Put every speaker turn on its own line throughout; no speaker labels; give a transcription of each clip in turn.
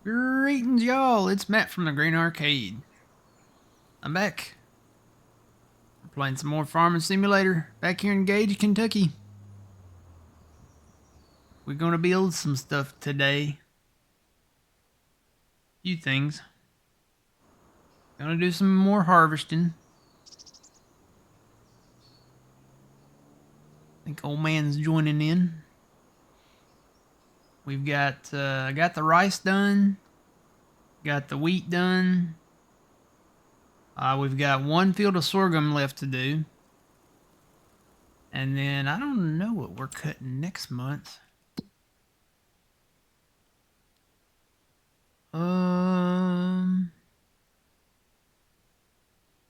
Greetings, y'all. It's Matt from the Green Arcade. I'm back. We're playing some more Farming Simulator back here in Gage, Kentucky. We're going to build some stuff today. Few things. Gonna do some more harvesting. I think old man's joining in. We've got, I got the rice done. Got the wheat done. We've got one field of sorghum left to do. And then I don't know what we're cutting next month.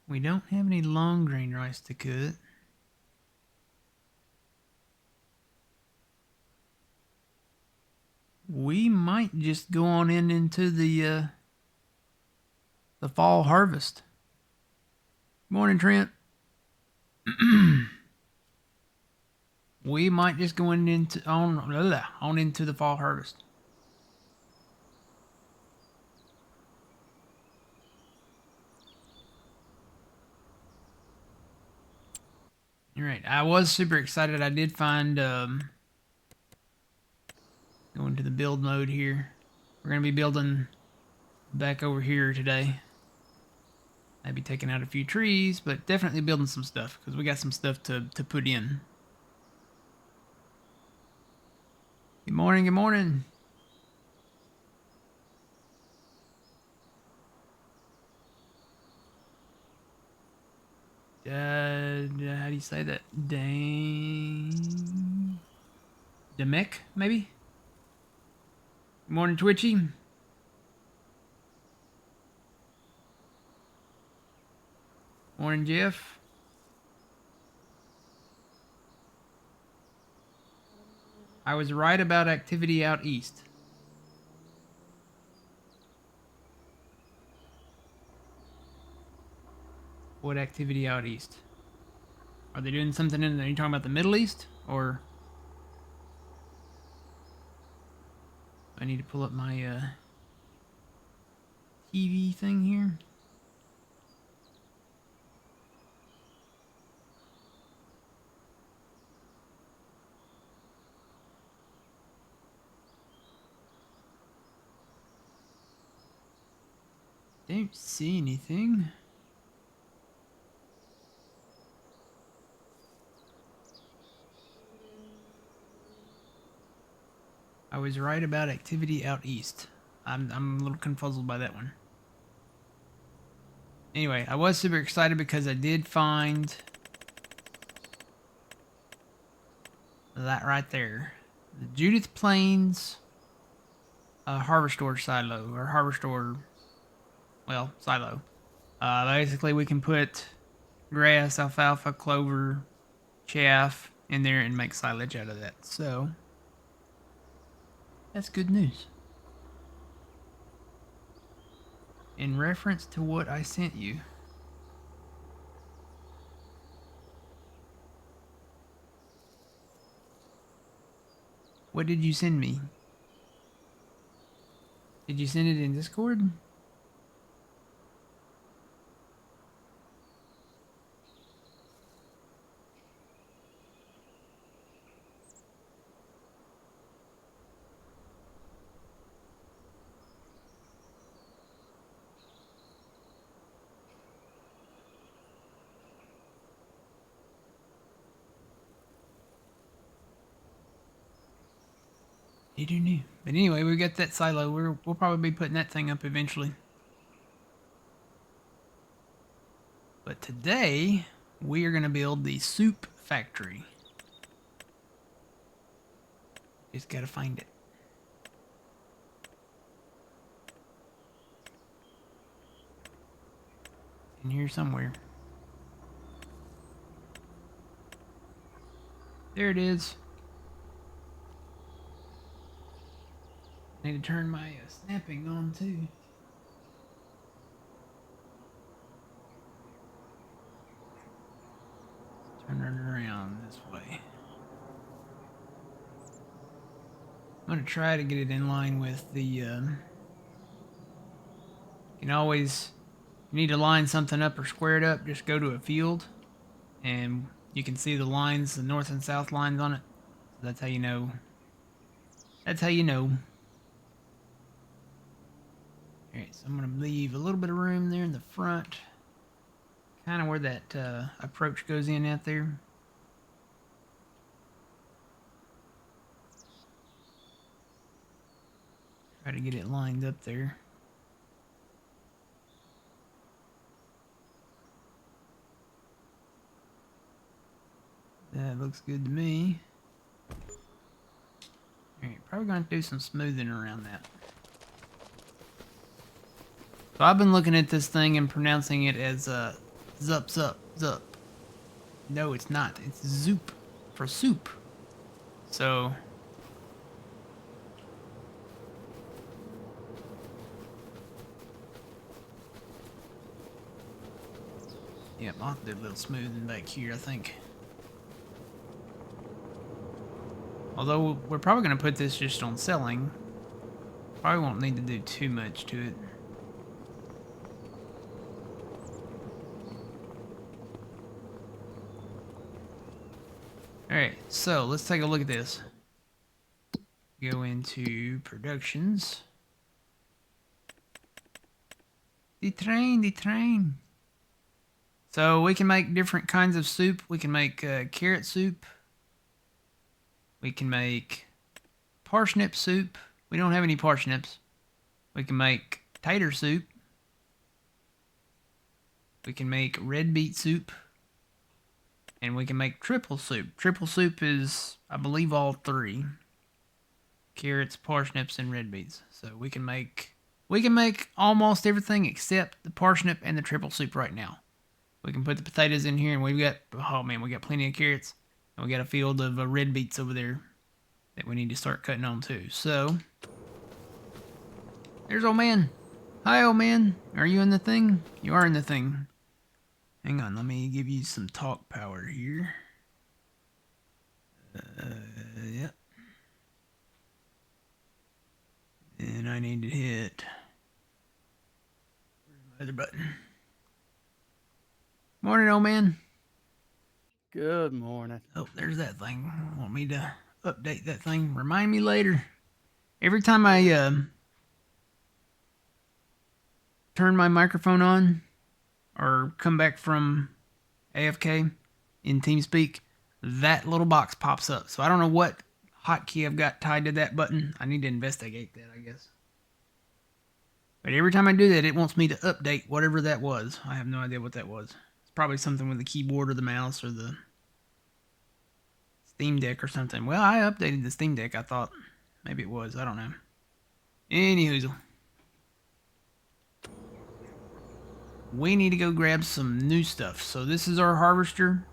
We don't have any long grain rice to cut. We might just go on into the fall harvest. Morning, Trent. We might just go on into the fall harvest. All right, I was super excited. I did find going to the build mode here. We're gonna be building back over here today. Maybe taking out a few trees, but definitely building some stuff because we got some stuff to put in. Good morning, good morning. How do you say that? Demek, maybe? Good morning, Twitchy. Morning, Jeff. I was right about activity out east. What activity out east? Are they doing something are you talking about the Middle East? Or I need to pull up my TV thing here. Don't see anything. I was right about activity out east. I'm a little confuzzled by that one. Anyway, I was super excited because I did find that right there. The Judith Plains harvestor silo, or harvestor, well, silo. Basically, we can put grass, alfalfa, clover, chaff in there and make silage out of that. So, that's good news. In reference to what I sent you. What did you send me? Did you send it in Discord? Who knew? But anyway, we got that silo. We'll probably be putting that thing up eventually. But today, we are going to build the soup factory. Just got to find it. In here somewhere. There it is. I need to turn my snapping on too. Turn it around this way. I'm gonna try to get it in line with the You can always, you need to line something up or square it up, just go to a field, and you can see the lines, the north and south lines on it. So that's how you know. That's how you know. Alright, so I'm going to leave a little bit of room there in the front. Kind of where that approach goes in out there. Try to get it lined up there. That looks good to me. Alright, probably going to do some smoothing around that. So I've been looking at this thing and pronouncing it as zup, zup, zup. No, it's not. It's zoop for soup. So yep, I'll do a little smoothing back here, I think. Although we're probably going to put this just on selling. Probably won't need to do too much to it. Alright, so let's take a look at this. Go into productions. The train. So we can make different kinds of soup. We can make carrot soup. We can make parsnip soup. We don't have any parsnips. We can make tater soup. We can make red beet soup. And we can make triple soup. Triple soup is, I believe, all three. Carrots, parsnips, and red beets. So we can make almost everything except the parsnip and the triple soup right now. We can put the potatoes in here, and we've got, oh man, we got plenty of carrots. And we got a field of red beets over there that we need to start cutting on too. So, there's old man. Hi, old man. Are you in the thing? You are in the thing. Hang on, let me give you some talk power here. Yep. And I need to hit. Where's my other button? Morning, old man.
Good morning.
Oh, there's that thing. Want me to update that thing? Remind me later. Every time I turn my microphone on or come back from AFK in TeamSpeak, that little box pops up. So I don't know what hotkey I've got tied to that button. I need to investigate that, I guess. But every time I do that, it wants me to update whatever that was. I have no idea what that was. It's probably something with the keyboard or the mouse or the Steam Deck or something. Well, I updated the Steam Deck, I thought. Maybe it was. I don't know. Anyhoozle. We need to go grab some new stuff. So this is our harvester.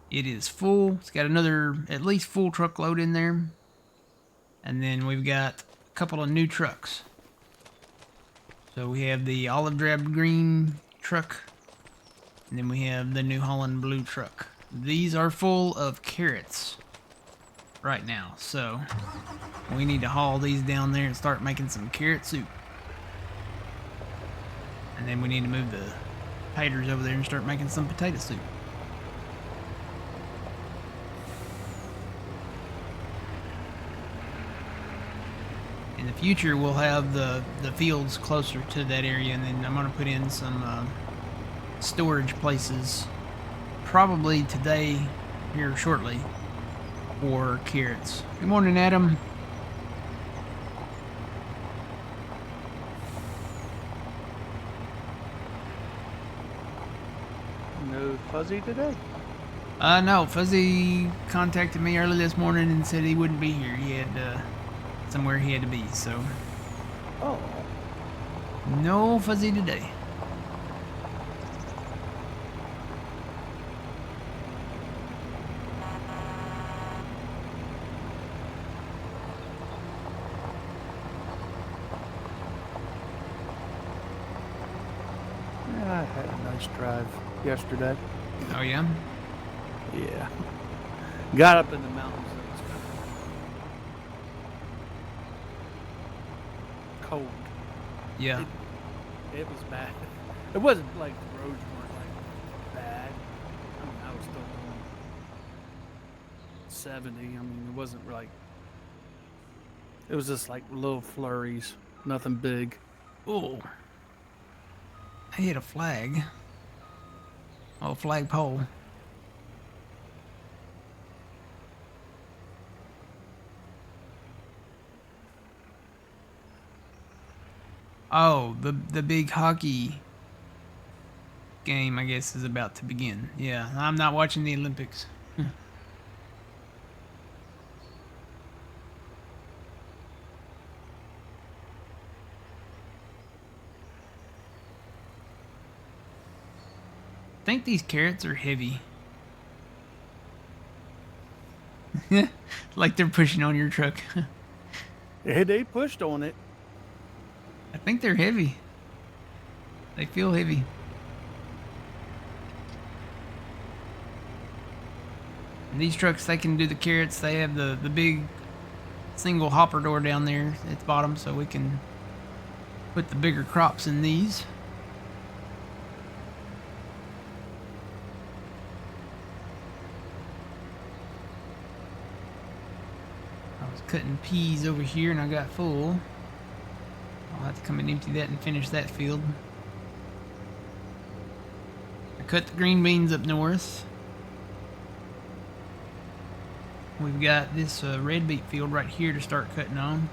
It is full. It's got another at least full truckload in there. And then we've got a couple of new trucks. So we have the olive drab green truck. And then we have the New Holland blue truck. These are full of carrots right now. So we need to haul these down there and start making some carrot soup. And then we need to move the taters over there and start making some potato soup. In the future, we'll have the fields closer to that area, and then I'm going to put in some storage places, probably today, here shortly, for carrots. Good morning, Adam.
No Fuzzy today?
No, Fuzzy contacted me early this morning and said he wouldn't be here. He had somewhere he had to be, so.
Oh.
No Fuzzy today.
I had a nice drive yesterday.
Oh, yeah?
Yeah. Got up in the mountains and it was kind of cold.
Yeah.
It was bad. It wasn't like the roads weren't like bad. I mean, I was still doing 70. I mean, it wasn't like, it was just like little flurries, nothing big.
Oh, I hit a flag. Oh, flagpole. Oh, the big hockey game, I guess, is about to begin. Yeah, I'm not watching the Olympics. I think these carrots are heavy. Like they're pushing on your truck.
They pushed on it.
I think they're heavy. They feel heavy. And these trucks, they can do the carrots. They have the big single hopper door down there at the bottom, so we can put the bigger crops in these. I was cutting peas over here and I got full. I'll have to come and empty that and finish that field. I cut the green beans up north. We've got this red beet field right here to start cutting on.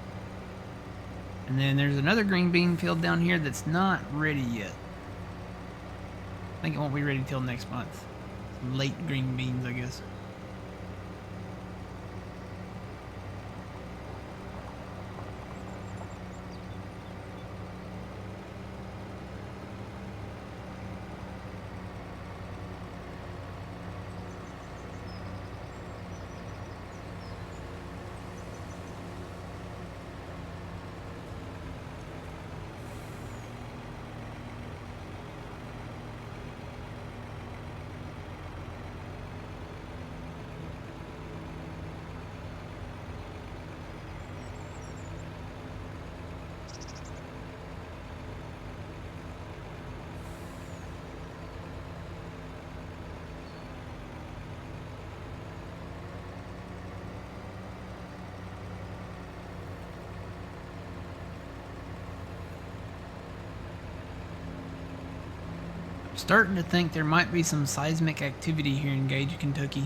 And then there's another green bean field down here that's not ready yet. I think it won't be ready till next month. Some late green beans, I guess. Starting to think there might be some seismic activity here in Gage, Kentucky.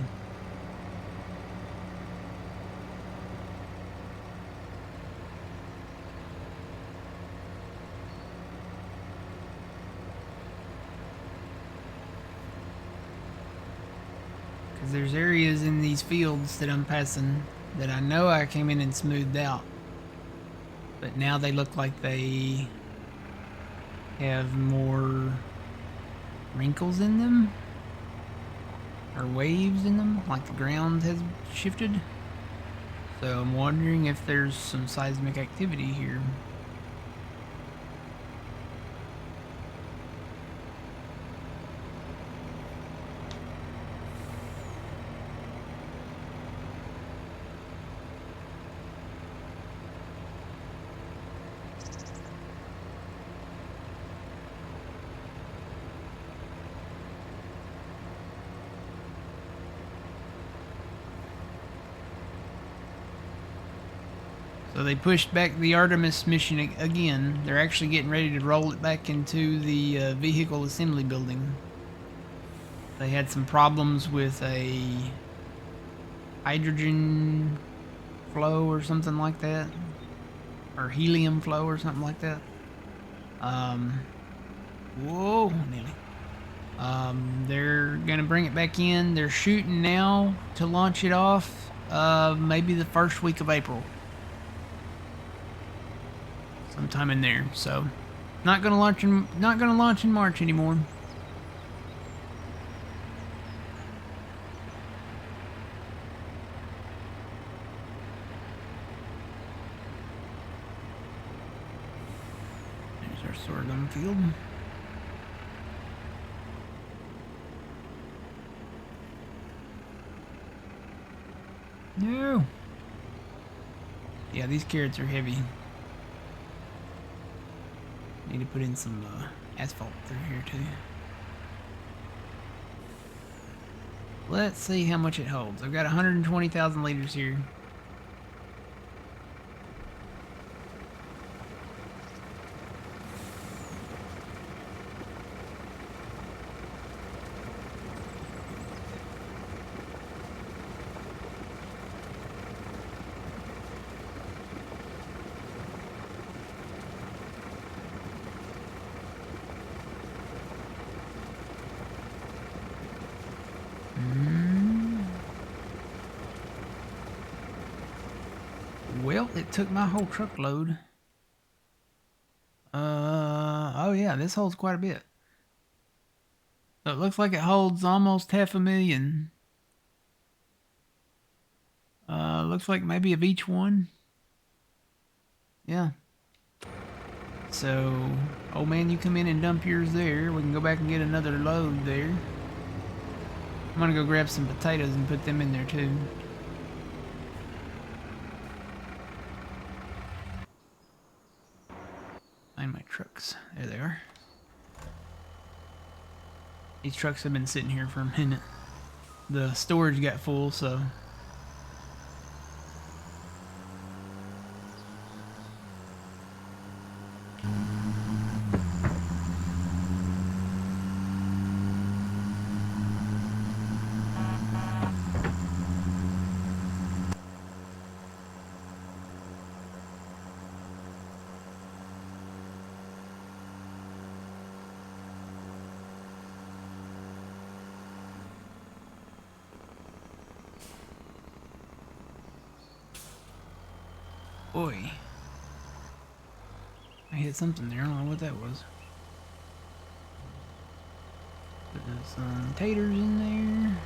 Because there's areas in these fields that I'm passing that I know I came in and smoothed out. But now they look like they have more wrinkles in them, or waves in them, like the ground has shifted. So I'm wondering if there's some seismic activity here. So they pushed back the Artemis mission again. They're actually getting ready to roll it back into the vehicle assembly building. They had some problems with a hydrogen flow or something like that. Or helium flow or something like that. Whoa, nearly. They're gonna bring it back in. They're shooting now to launch it off. Maybe the first week of April. Sometime in there. So, not gonna launch in March anymore. There's our sorghum field. No. Yeah, these carrots are heavy. Need to put in some asphalt through here too. Let's see how much it holds. I've got 120,000 liters here. Well, it took my whole truckload. Oh yeah, this holds quite a bit. So it looks like it holds almost 500,000. Looks like maybe of each one. Yeah. So, old man, you come in and dump yours there. We can go back and get another load there. I'm gonna go grab some potatoes and put them in there too. Find my trucks. There they are. These trucks have been sitting here for a minute. The storage got full, so. Boy. I hit something there. I don't know what that was. Put some taters in there.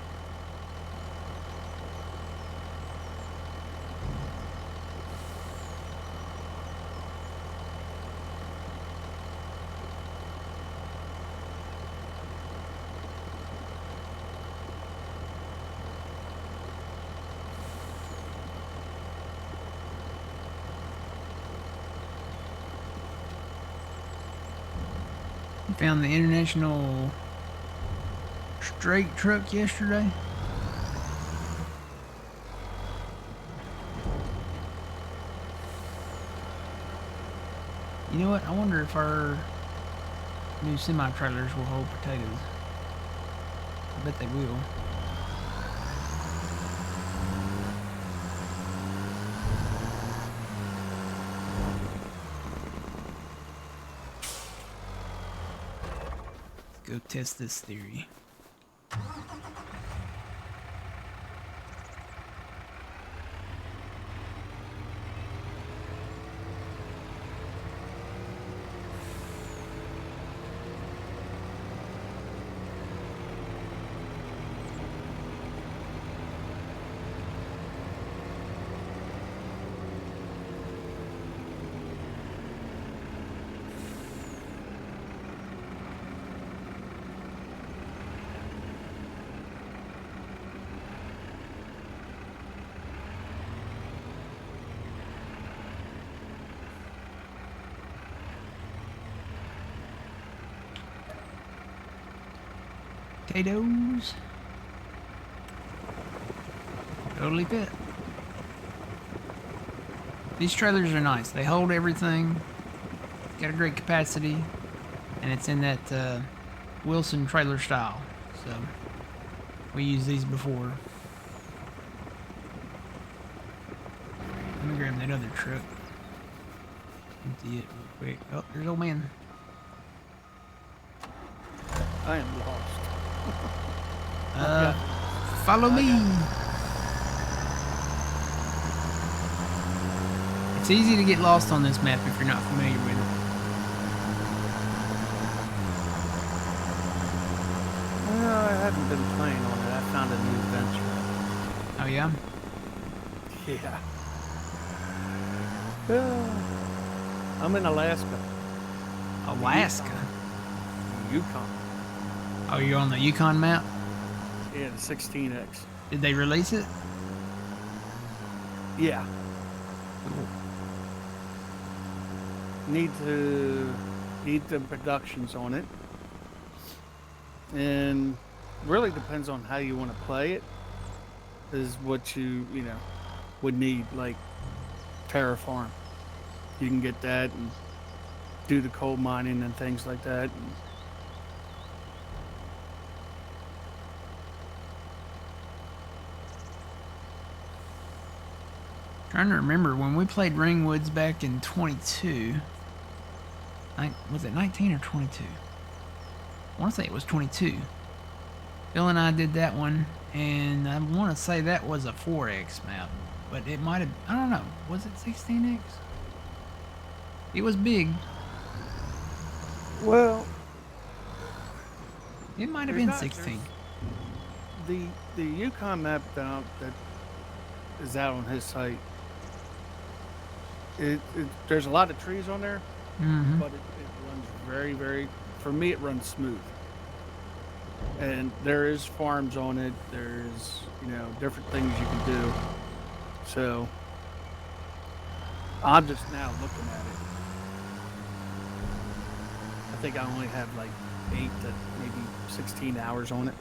Found the international straight truck yesterday. You know what? I wonder if our new semi-trailers will hold potatoes. I bet they will. Go test this theory. Potatoes. Totally fit. These trailers are nice. They hold everything. Got a great capacity. And it's in that Wilson trailer style. So, we used these before. Let me grab that other truck. Empty it real quick. Oh, there's old man.
I am lost.
Follow me. It's easy to get lost on this map if you're not familiar with it.
Well, I haven't been playing on it. I found a new adventure.
Oh yeah?
Yeah. I'm in Alaska.
Alaska?
Yukon.
Oh, you're on the Yukon map?
Yeah, the 16X.
Did they release it?
Yeah.
Cool.
Need to need the productions on it, and really depends on how you want to play it. Is what you know would need like terraform. You can get that and do the coal mining and things like that. And
Trying to remember when we played Ringwoods back in 22. Was it 19 or 22? I want to say it was 22. Bill and I did that one, and I want to say that was a 4X map, but it might have, I don't know, was it 16X? It was big.
well,
It might have
there's
been
not
16.
the Yukon map that is out on his site. There's a lot of trees on there,
Mm-hmm.
but it runs very. For me, it runs smooth, and there is farms on it. There's different things you can do. So I'm just now looking at it. I think I only have like 8 to maybe 16 hours on it.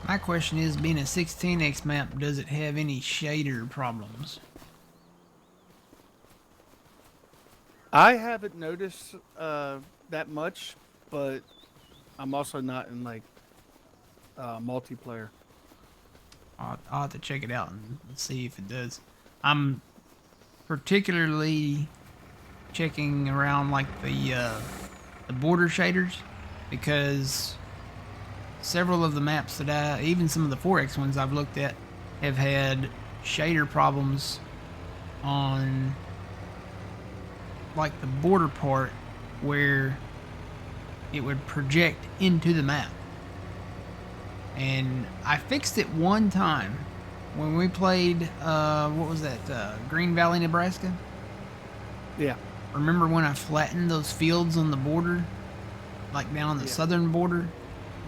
My question is, being a 16X map, does it have any shader problems?
I haven't noticed that much, but I'm also not in like multiplayer.
I'll have to check it out and see if it does. I'm particularly checking around like the border shaders, because several of the maps that even some of the 4X ones I've looked at, have had shader problems on like the border part, where it would project into the map. And I fixed it one time when we played, what was that, Green Valley, Nebraska?
Yeah.
Remember when I flattened those fields on the border, like down on the southern border?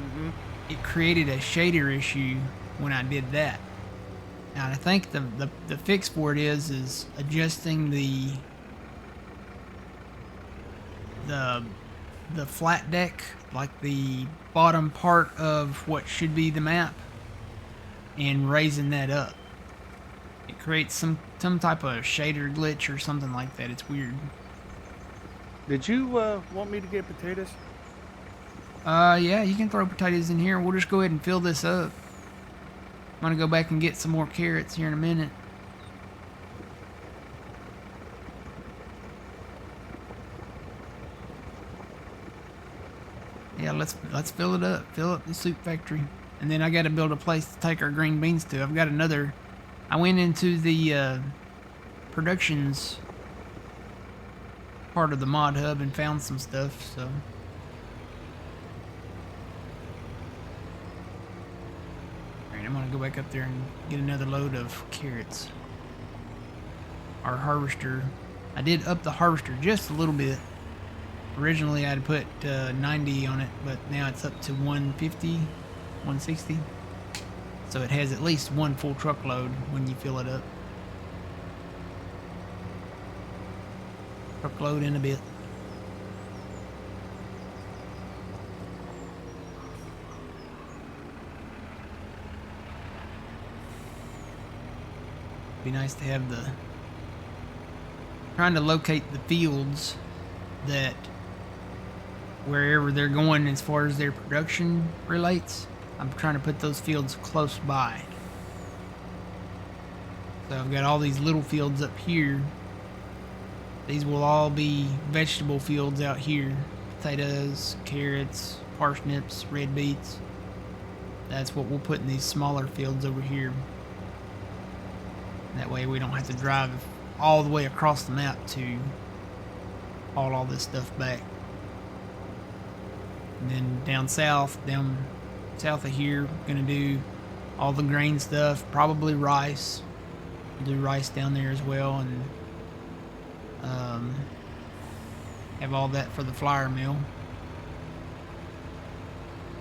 Mm-hmm.
It created a shader issue when I did that. Now I think the fix for it is adjusting the flat deck, like the bottom part of what should be the map, and raising that up. It creates some type of shader glitch or something like that. It's weird.
Did you want me to get potatoes?
Yeah, you can throw potatoes in here. We'll just go ahead and fill this up. I'm gonna go back and get some more carrots here in a minute. Yeah, let's fill it up. Fill up the soup factory. And then I gotta build a place to take our green beans to. I've got another. I went into the productions part of the mod hub and found some stuff, so. Alright, I'm gonna go back up there and get another load of carrots. Our harvester, I did up the harvester just a little bit. Originally I'd put 90 on it, but now it's up to 150, 160. So it has at least one full truckload when you fill it up. Truckload in a bit. Be nice to have trying to locate the fields that wherever they're going as far as their production relates. I'm trying to put those fields close by. So I've got all these little fields up here. These will all be vegetable fields out here. Potatoes, carrots, parsnips, red beets. That's what we'll put in these smaller fields over here. That way we don't have to drive all the way across the map to haul all this stuff back. And then down south of here, gonna do all the grain stuff, probably rice. We'll do rice down there as well, and have all that for the flour mill.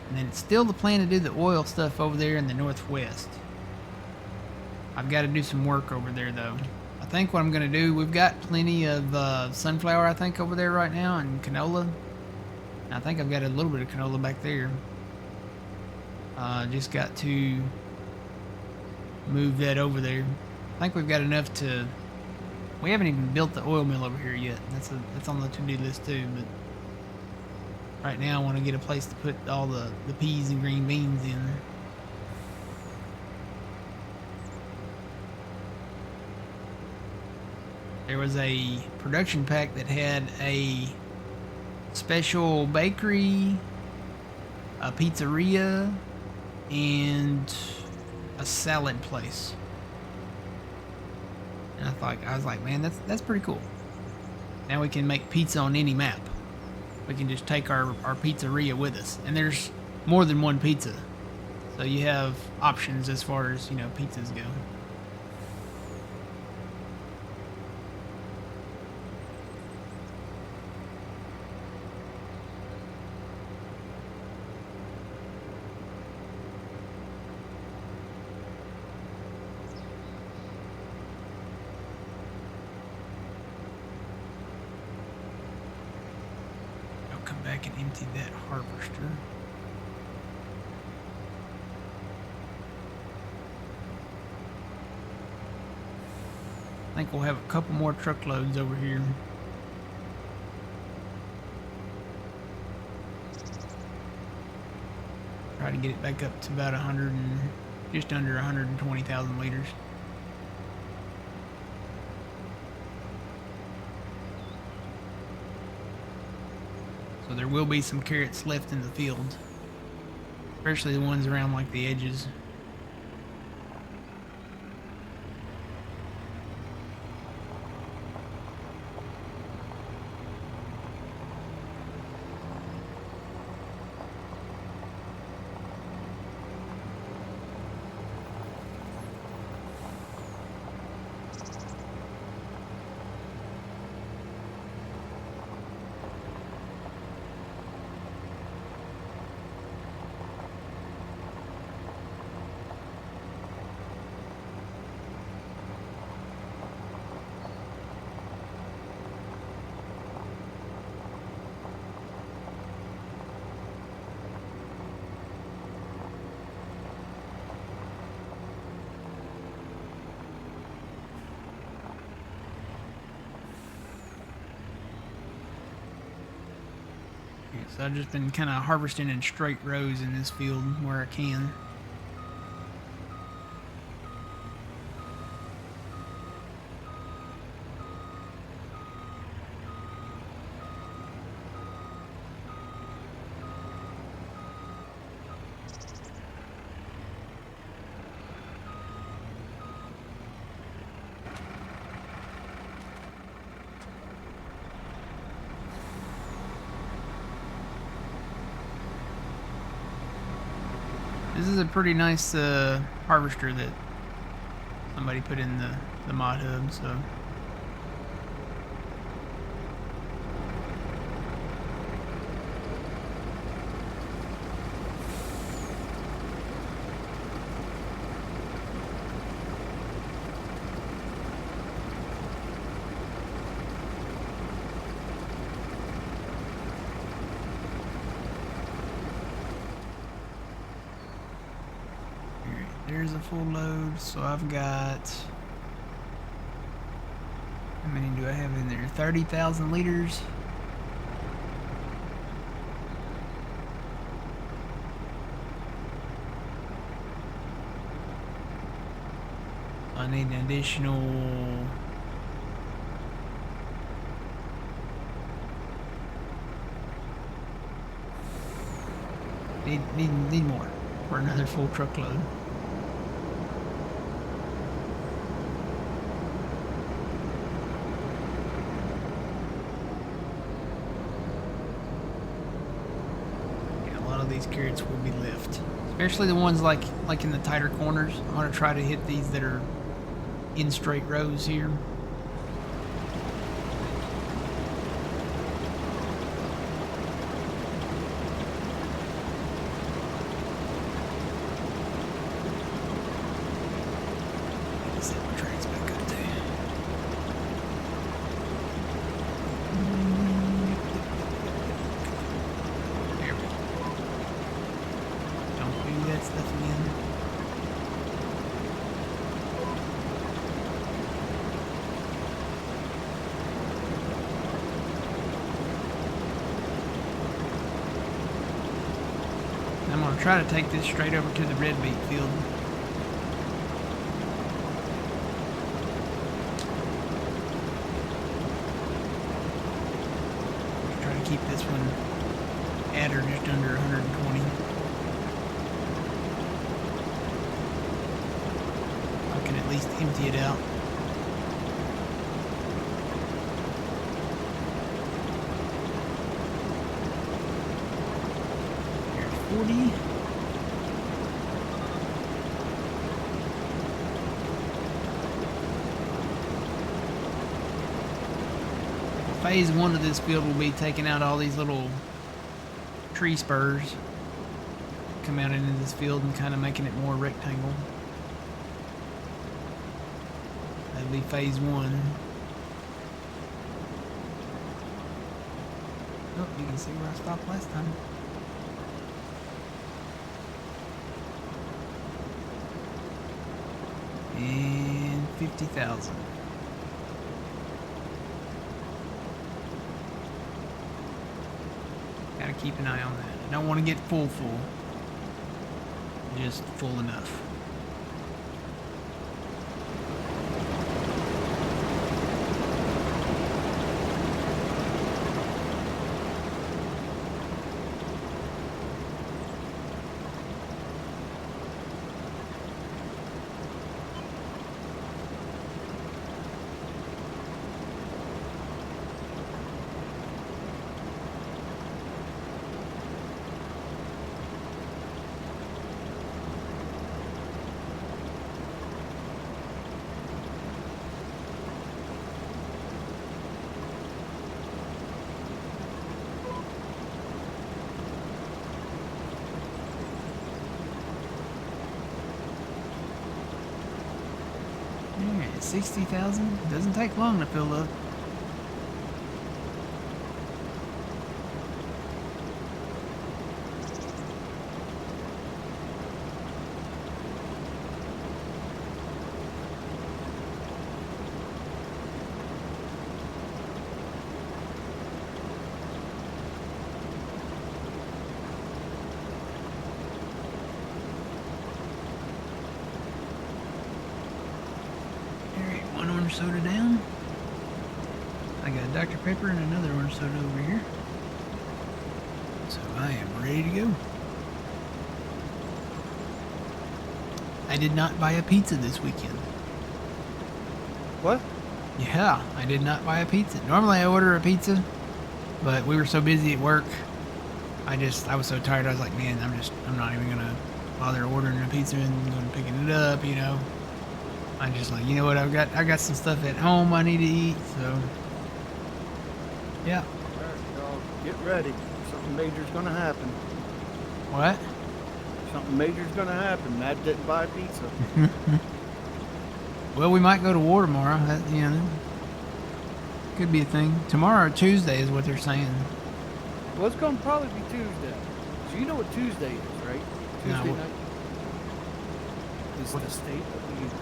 And then it's still the plan to do the oil stuff over there in the northwest. I've got to do some work over there though. I think what I'm gonna do, we've got plenty of sunflower, I think, over there right now, and canola. I think I've got a little bit of canola back there. Just got to move that over there. I think we've got enough to. We haven't even built the oil mill over here yet. That's on the to-do list too. But right now, I want to get a place to put all the peas and green beans in. There was a production pack that had a special bakery, a pizzeria, and a salad place. And I was like, man, that's pretty cool. Now we can make pizza on any map. We can just take our pizzeria with us. And there's more than one pizza. So you have options as far as, pizzas go. Come back and empty that harvester. I think we'll have a couple more truckloads over here. Try to get it back up to about 100 and just under 120,000 liters. So there will be some carrots left in the field, especially the ones around like the edges. So I've just been kind of harvesting in straight rows in this field where I can. This is a pretty nice harvester that somebody put in the mod hub, so. There's a full load, so I've got, how many do I have in there? 30,000 liters. I need an additional, need more for another full truckload. These carrots will be left, especially the ones like in the tighter corners. I want to try to hit these that are in straight rows here. Set my tracks back up too. stuff again. I'm gonna try to take this straight over to the red beet field. Try to keep this one at or just under 120. I can at least empty it out. Here's 40. Phase 1 of this field will be taking out all these little tree spurs, come out into this field and kind of making it more rectangle. That'll be phase 1. Oh, you can see where I stopped last time. And 50,000. Gotta keep an eye on that. I don't want to get full. Just full enough. Alright, 60,000. Doesn't take long to fill up. One orange soda down. I got Dr. Pepper and another orange soda over here. So I am ready to go. I did not buy a pizza this weekend.
What?
Yeah, I did not buy a pizza. Normally I order a pizza, but we were so busy at work. I was so tired. I was like, man, I'm not even gonna bother ordering a pizza and going picking it up, you know. I'm just like, you know what, I got some stuff at home I need to eat, so yeah.
Alright, y'all, get ready. Something major's gonna happen.
What?
Something major's gonna happen. Matt didn't buy pizza.
Well, we might go to war tomorrow. That, you know, could be a thing. Tomorrow or Tuesday is what they're saying.
Well, it's gonna probably be Tuesday. So you know what Tuesday is, right? Tuesday
No.
night is the State of the Union.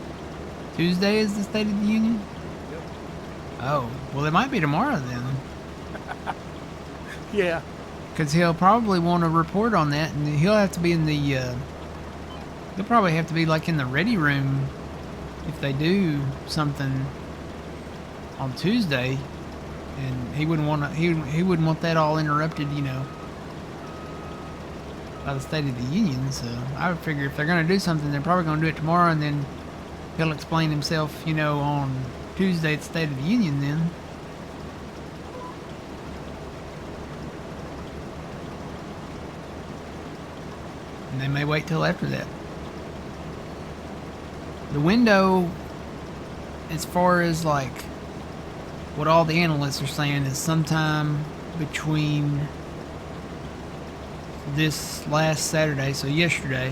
Tuesday is the State of the Union?
Yep.
Oh, well, it might be tomorrow then.
Yeah.
Because he'll probably want to report on that, and he'll have to be in the, he'll probably have to be like in the ready room if they do something on Tuesday, and he wouldn't want to, he wouldn't want that all interrupted, you know, by the State of the Union. So I would figure if they're going to do something, they're probably going to do it tomorrow, and then he'll explain himself, you know, on Tuesday at the State of the Union then. And they may wait till after that. The window, as far as like what all the analysts are saying, is sometime between this last Saturday, so yesterday,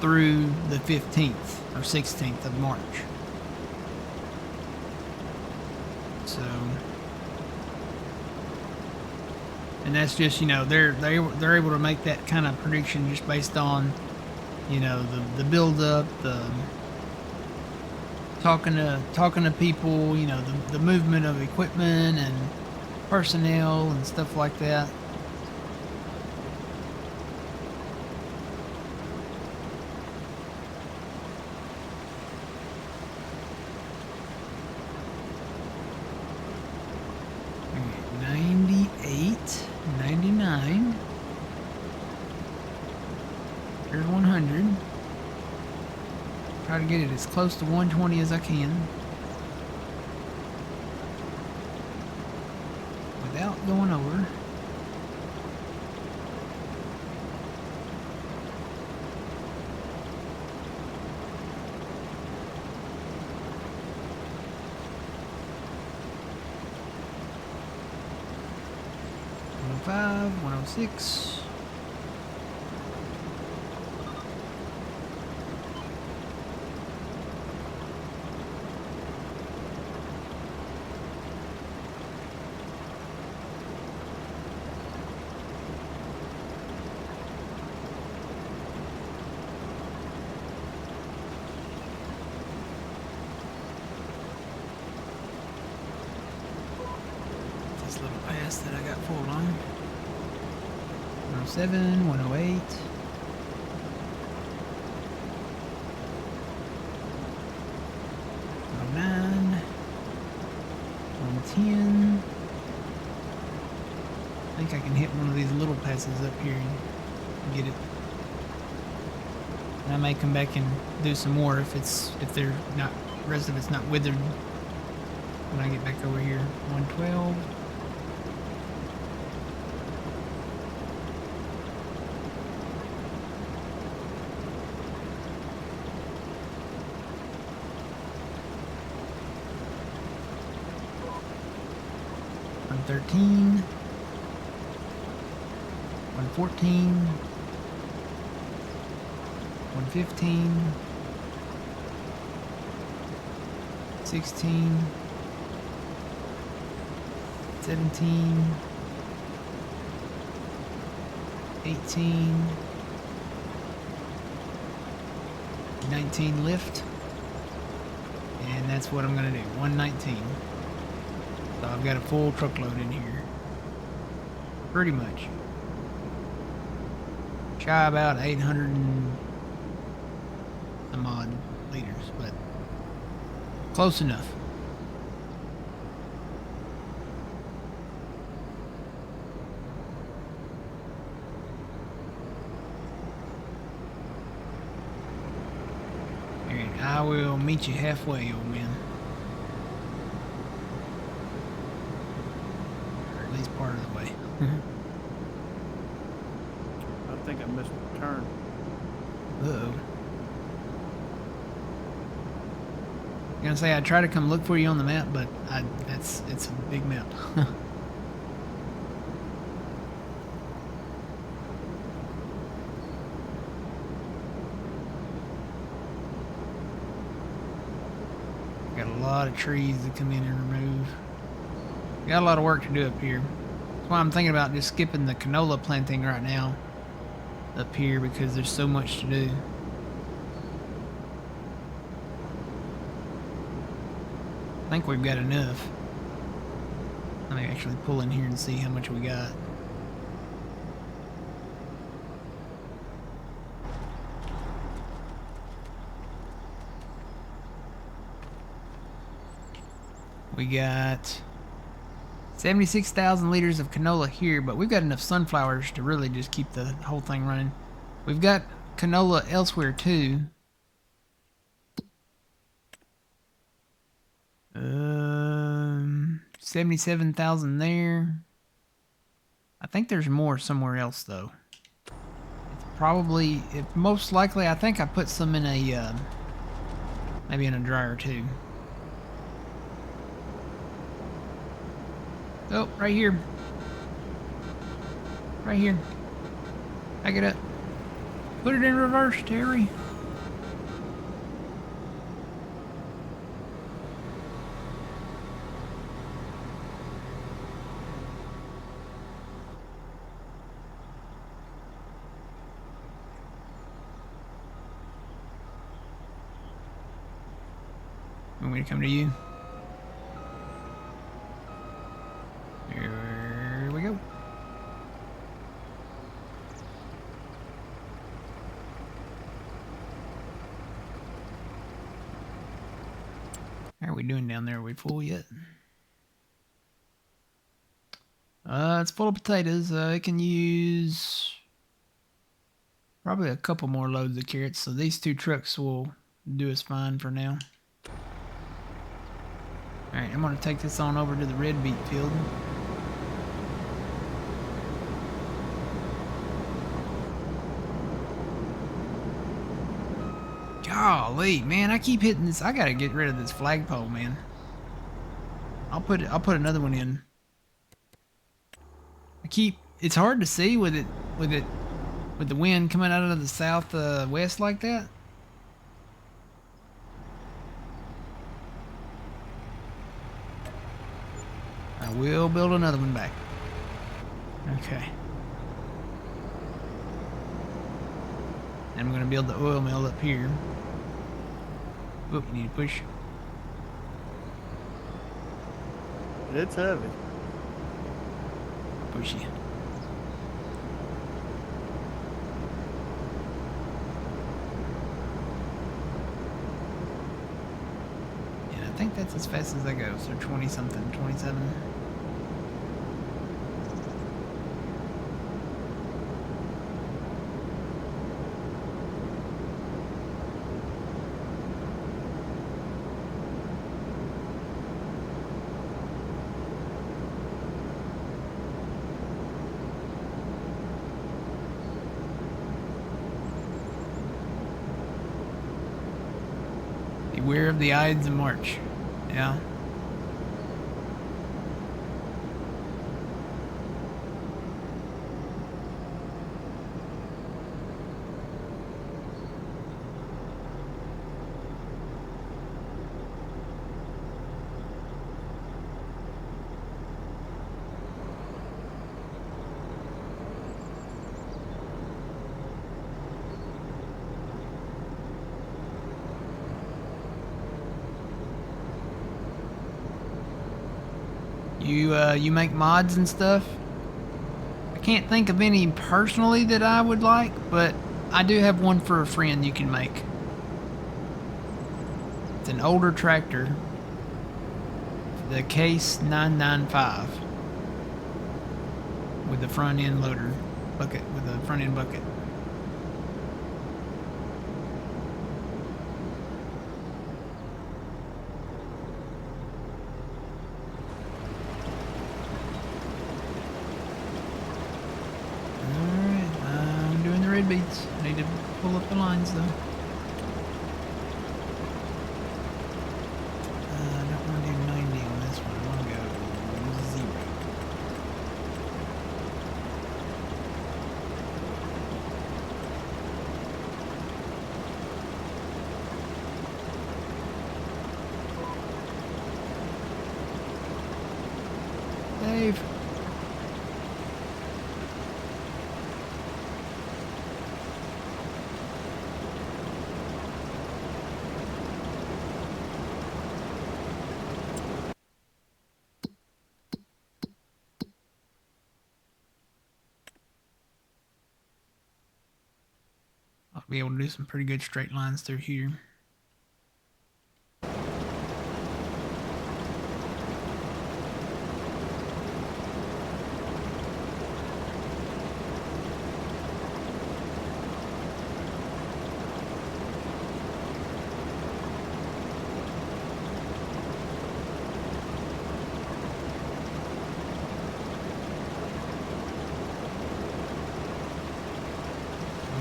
through the 15th or 16th of March. So, and that's just, you know, they're able to make that kind of prediction just based on You know, the build up, the talking to people, you know, the movement of equipment and personnel and stuff like that. Okay, 98, 99. There's 100. Try to get it as close to 120 as I can without going over. $105, 106. This little pass that I got pulled on. 107, 108. 109. 110. I think I can hit one of these little passes up here and get it. And I may come back and do some more if they're not, the rest of it's not withered when I get back over here. 112. $113, 114, 115, 16, 17, 18, 19 lift, and that's what I'm gonna do. 119. So I've got a full truckload in here. Pretty much. Shy about 800 and some odd liters, but close enough. Alright, I will meet you halfway, old man. Part of the way.
I think I missed the turn.
Uh-oh. I'm gonna say I try to come look for you on the map, but it's a big map. Got a lot of trees to come in and remove. Got a lot of work to do up here. That's why I'm thinking about just skipping the canola planting right now up here because there's so much to do. I think we've got enough. Let me actually pull in here and see how much we got. We got 76,000 liters of canola here, but we've got enough sunflowers to really just keep the whole thing running. We've got canola elsewhere too. 77,000 there. I think there's more somewhere else though. It's probably, most likely, I think I put some in a, maybe in a dryer too. Oh, right here. Right here. Back it up. Put it in reverse, Terry. want me to come to you? Here we go. How are we doing down there? Are we full yet? It's full of potatoes. It can use probably a couple more loads of carrots, so these 2 trucks will do us fine for now. Alright, I'm going to take this on over to the red beet field. Golly, man, I keep hitting this. I gotta get rid of this flagpole, man. I'll put another one in. It's hard to see with the wind coming out of the southwest like that. I will build another one back. Okay. And I'm gonna build the oil mill up here. Oop, you need to push.
It's heavy.
Push you. And I think that's as fast as I go, so 20 something, 27. Beware of the Ides of March. Yeah. You make mods and stuff? I can't think of any personally that I would like, but I do have one for a friend you can make. It's an older tractor, the Case 995, with the front end loader bucket, with the front end bucket. Beats. I need to pull up the lines though. I don't want to do 90 on this one. I want to go 0. Dave. I'll be able to do some pretty good straight lines through here.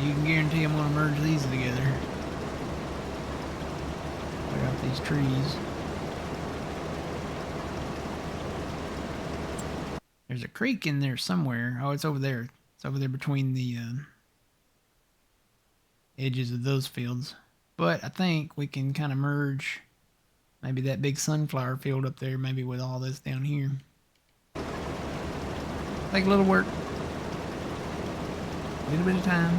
You can guarantee I'm going to merge these together. Clear out these trees. There's a creek in there somewhere. Oh, it's over there. It's over there between the edges of those fields. But I think we can kind of merge maybe that big sunflower field up there, maybe with all this down here. Take a little work. A little bit of time.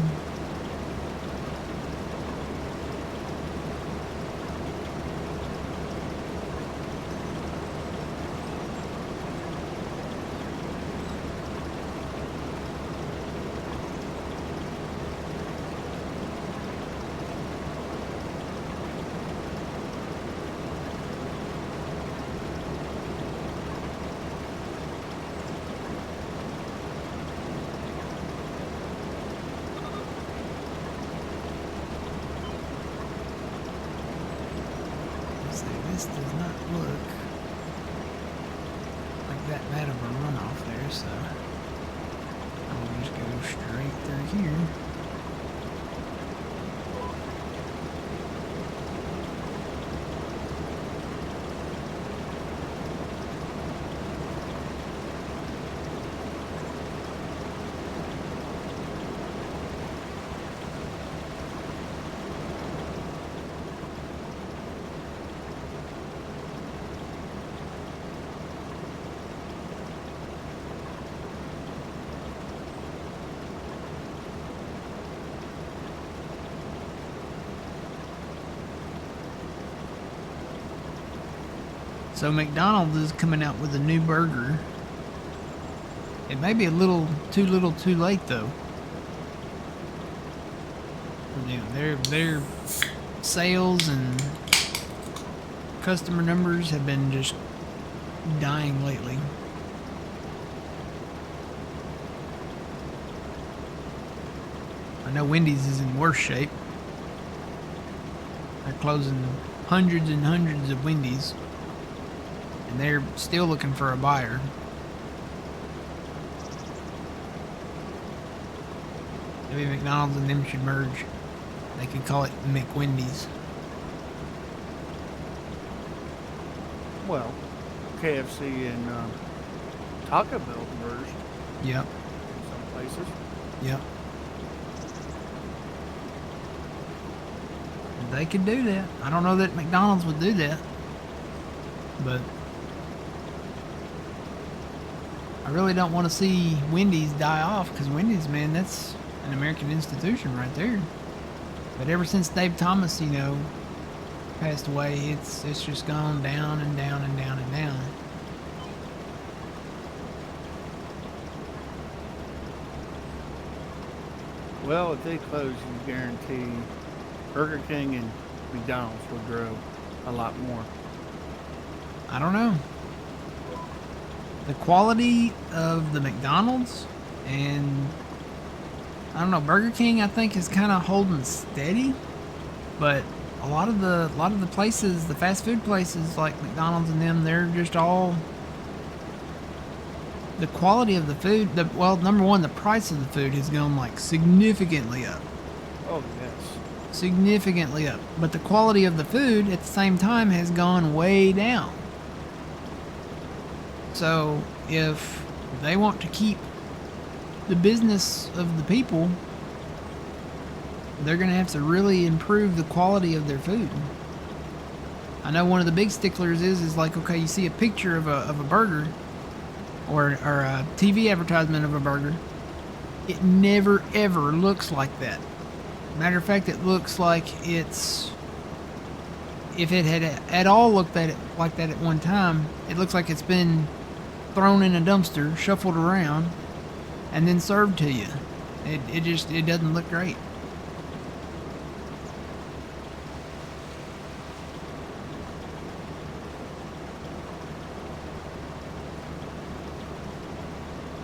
this does not look like that bad of a runoff there, so I'll just go straight through here. So McDonald's is coming out with a new burger. It may be a little too late though. You know, their sales and customer numbers have been just dying lately. I know Wendy's is in worse shape. They're closing hundreds and hundreds of Wendy's. And they're still looking for a buyer. Maybe McDonald's and them should merge. They could call it McWendy's.
Well, KFC and Taco Bell merged
Yep.
in some places.
Yep. They could do that. I don't know that McDonald's would do that. But I really don't want to see Wendy's die off, because Wendy's, man, that's an American institution right there. But ever since Dave Thomas, you know, passed away, it's just gone down and down and down and down.
Well, if they close, you guarantee Burger King and McDonald's will grow a lot more.
I don't know. The quality of the McDonald's and I don't know, Burger King I think is kind of holding steady, but a lot of the places, the fast food places like McDonald's and them, they're just all the quality of the food. Well, number one, the price of the food has gone like significantly up.
Oh yes,
Significantly up. But the quality of the food at the same time has gone way down. So if they want to keep the business of the people, they're going to have to really improve the quality of their food. I know one of the big sticklers is like, okay, you see a picture of a burger or a TV advertisement of a burger. It never ever looks like that. Matter of fact, it looks like it's, if it had at all looked at it like that at one time, it looks like it's been thrown in a dumpster, shuffled around, and then served to you. It doesn't look great.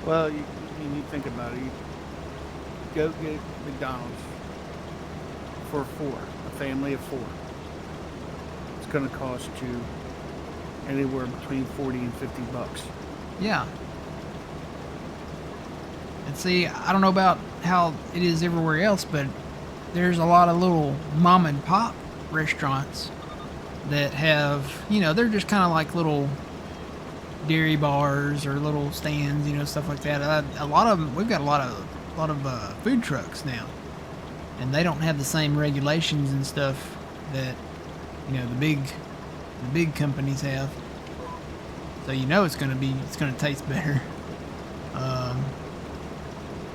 well, you think about it. You go get McDonald's for four, a family of four. It's going to cost you anywhere between 40 and 50 bucks.
Yeah. And see, I don't know about how it is everywhere else, but there's a lot of little mom and pop restaurants that have, you know, they're just kind of like little dairy bars or little stands, you know, stuff like that. A lot of them, we've got a lot of food trucks now, and they don't have the same regulations and stuff that, you know, the big companies have. So you know it's gonna taste better.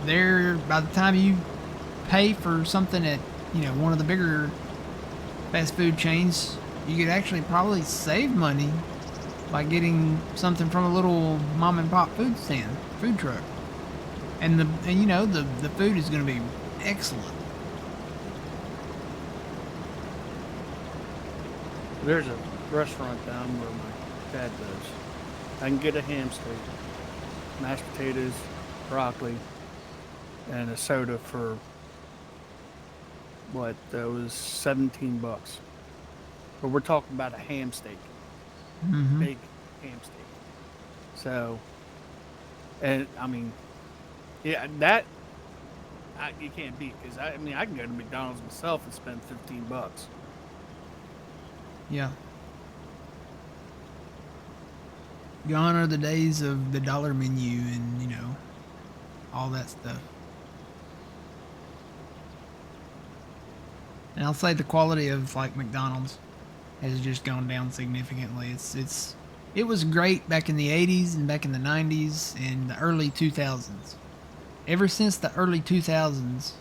There, by the time you pay for something at, you know, one of the bigger fast food chains, you could actually probably save money by getting something from a little mom and pop food truck. And you know, the food is gonna be excellent.
There's a restaurant down where my dad lives. I can get a ham steak, mashed potatoes, broccoli, and a soda for what? That was 17 bucks. but we're talking about a ham steak,
Mm-hmm.
big ham steak. So, and I mean, yeah, that you can't beat because I mean I can go to McDonald's myself and spend $15.
Yeah. Gone are the days of the dollar menu and, all that stuff. And I'll say the quality of like McDonald's has just gone down significantly. It was great back in the 80s and back in the 90s and the early 2000s. Ever since the early 2000s,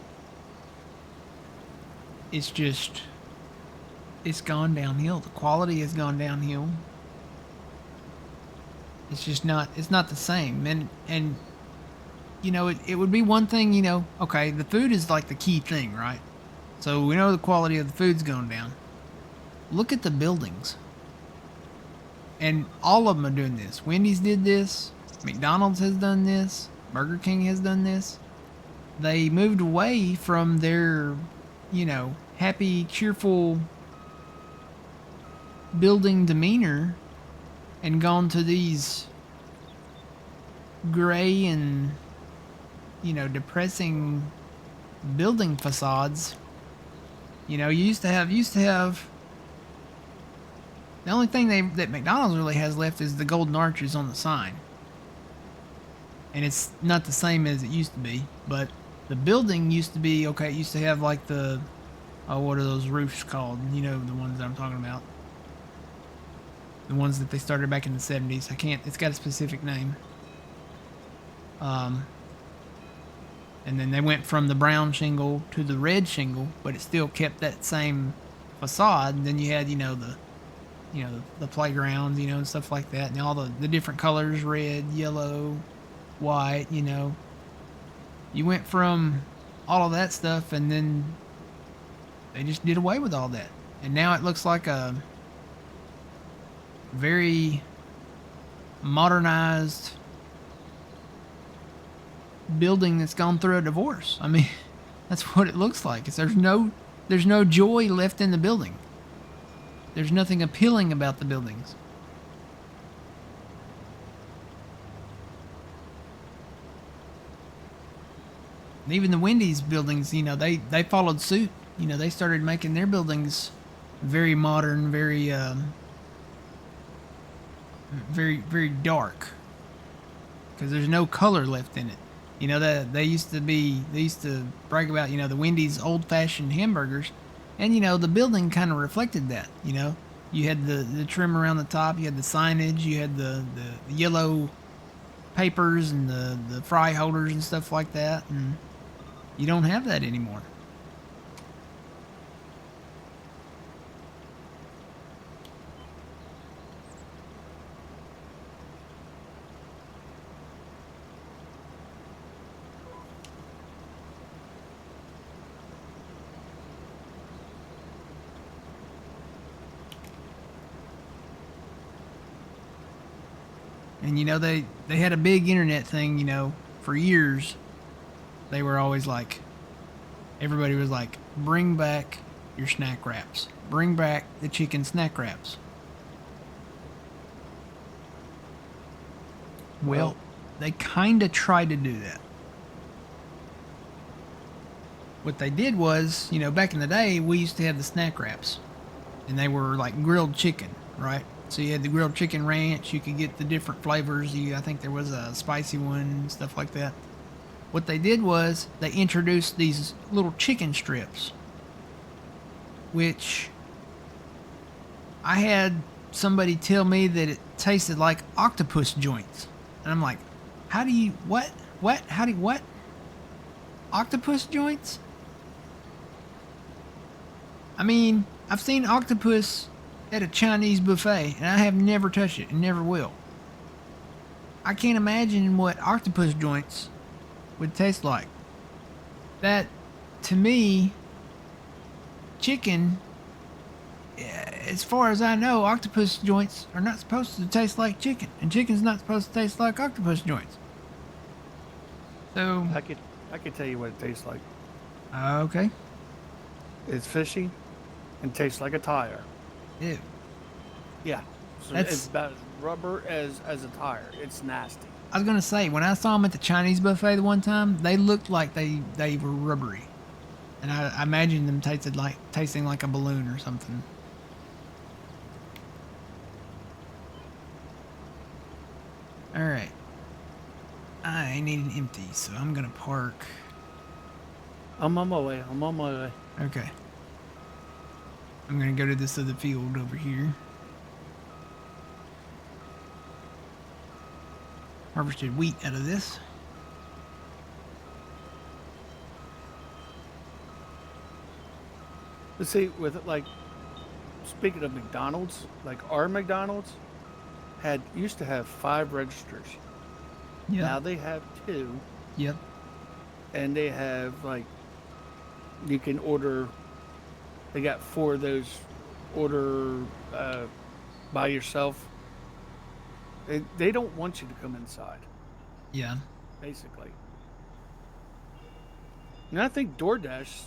it's just it's gone downhill. The quality has gone downhill. It's not the same. And it would be one thing, okay, the food is like the key thing, right? So we know the quality of the food's gone down. Look at the buildings. And all of them are doing this. Wendy's did this. McDonald's has done this. Burger King has done this. They moved away from their, happy, cheerful building demeanor and gone to these gray and, depressing building facades. You used to have the only thing that McDonald's really has left is the golden arches on the sign. And it's not the same as it used to be, but the building used to be okay. It used to have like the what are those roofs called? You know, the ones that I'm talking about. The ones that they started back in the 70s. It's got a specific name. And then they went from the brown shingle to the red shingle, but it still kept that same facade. And then you had, the playgrounds, and stuff like that, and all the different colors, red, yellow, white, You went from all of that stuff, and then they just did away with all that. And now it looks like a very modernized building that's gone through a divorce. I mean, that's what it looks like. There's no joy left in the building. There's nothing appealing about the buildings. And even the Wendy's buildings, they followed suit. They started making their buildings very modern, very very dark, because there's no color left in it. That they used to brag about, the Wendy's old-fashioned hamburgers, and the building kind of reflected that. You had the trim around the top, you had the signage, you had the yellow papers and the fry holders and stuff like that, and you don't have that anymore. And they had a big internet thing, for years. They were always like, everybody was like, bring back your snack wraps. Bring back the chicken snack wraps. Well, they kind of tried to do that. What they did was, back in the day, we used to have the snack wraps. And they were like grilled chicken, right? So you had the grilled chicken ranch. You could get the different flavors. I think there was a spicy one, stuff like that. What they did was they introduced these little chicken strips, which I had somebody tell me that it tasted like octopus joints. And I'm like, what? Octopus joints? I mean, I've seen octopus at a Chinese buffet, and I have never touched it and never will. I can't imagine what octopus joints would taste like. That, to me, chicken, as far as I know, octopus joints are not supposed to taste like chicken, and chicken's not supposed to taste like octopus joints. So
I could tell you what it tastes like.
Okay.
It's fishy and tastes like a tire.
Ew.
Yeah. So it's
That's.
about as rubber as a tire. It's nasty.
I was gonna say when I saw them at the Chinese buffet the one time, they looked like they were rubbery, and I imagined them tasting like a balloon or something. All right, I need an empty, so I'm gonna park.
I'm on my way. I'm on my way.
Okay, I'm gonna go to this other field over here. Harvested wheat out of this.
But see, with it, like, speaking of McDonald's, like our McDonald's used to have 5 registers.
Yep.
Now they have 2,
Yep.
and they have like you can order. They got 4 of those order by yourself. They don't want you to come inside,
Yeah.
basically. And I think DoorDash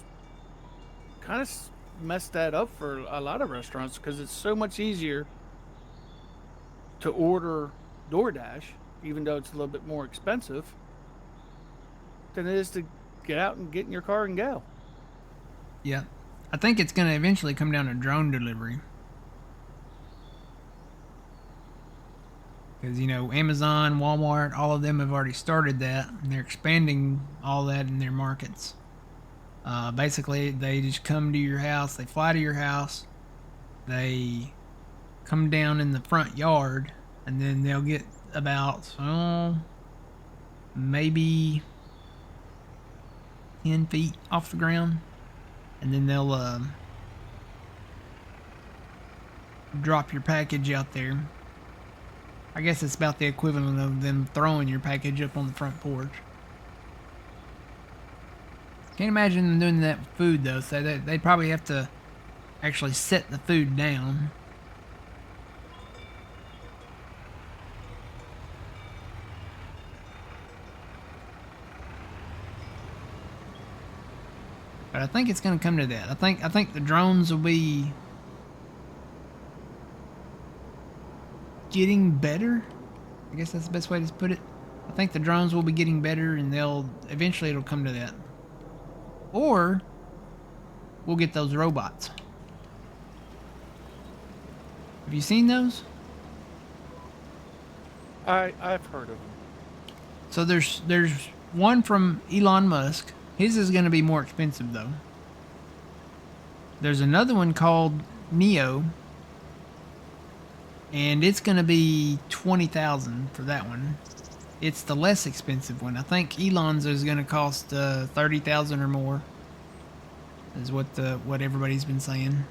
kind of messed that up for a lot of restaurants because it's so much easier to order DoorDash, even though it's a little bit more expensive, than it is to get out and get in your car and go.
Yeah. I think it's gonna eventually come down to drone delivery. Because, Amazon, Walmart, all of them have already started that, and they're expanding all that in their markets. Basically, they just come to your house, they fly to your house, they come down in the front yard, and then they'll get about, maybe 10 feet off the ground, and then they'll drop your package out there. I guess it's about the equivalent of them throwing your package up on the front porch. Can't imagine them doing that with food though, so they'd probably have to actually set the food down. But I think it's going to come to that. I think the drones will be getting better. I guess that's the best way to put it. I think the drones will be getting better, and eventually it'll come to that. Or we'll get those robots. Have you seen those?
I've heard of them.
So there's one from Elon Musk. His is going to be more expensive though. There's another one called Neo, and it's going to be 20,000 for that one. It's the less expensive one. I think Elon's is going to cost 30,000 or more. Is what everybody's been saying.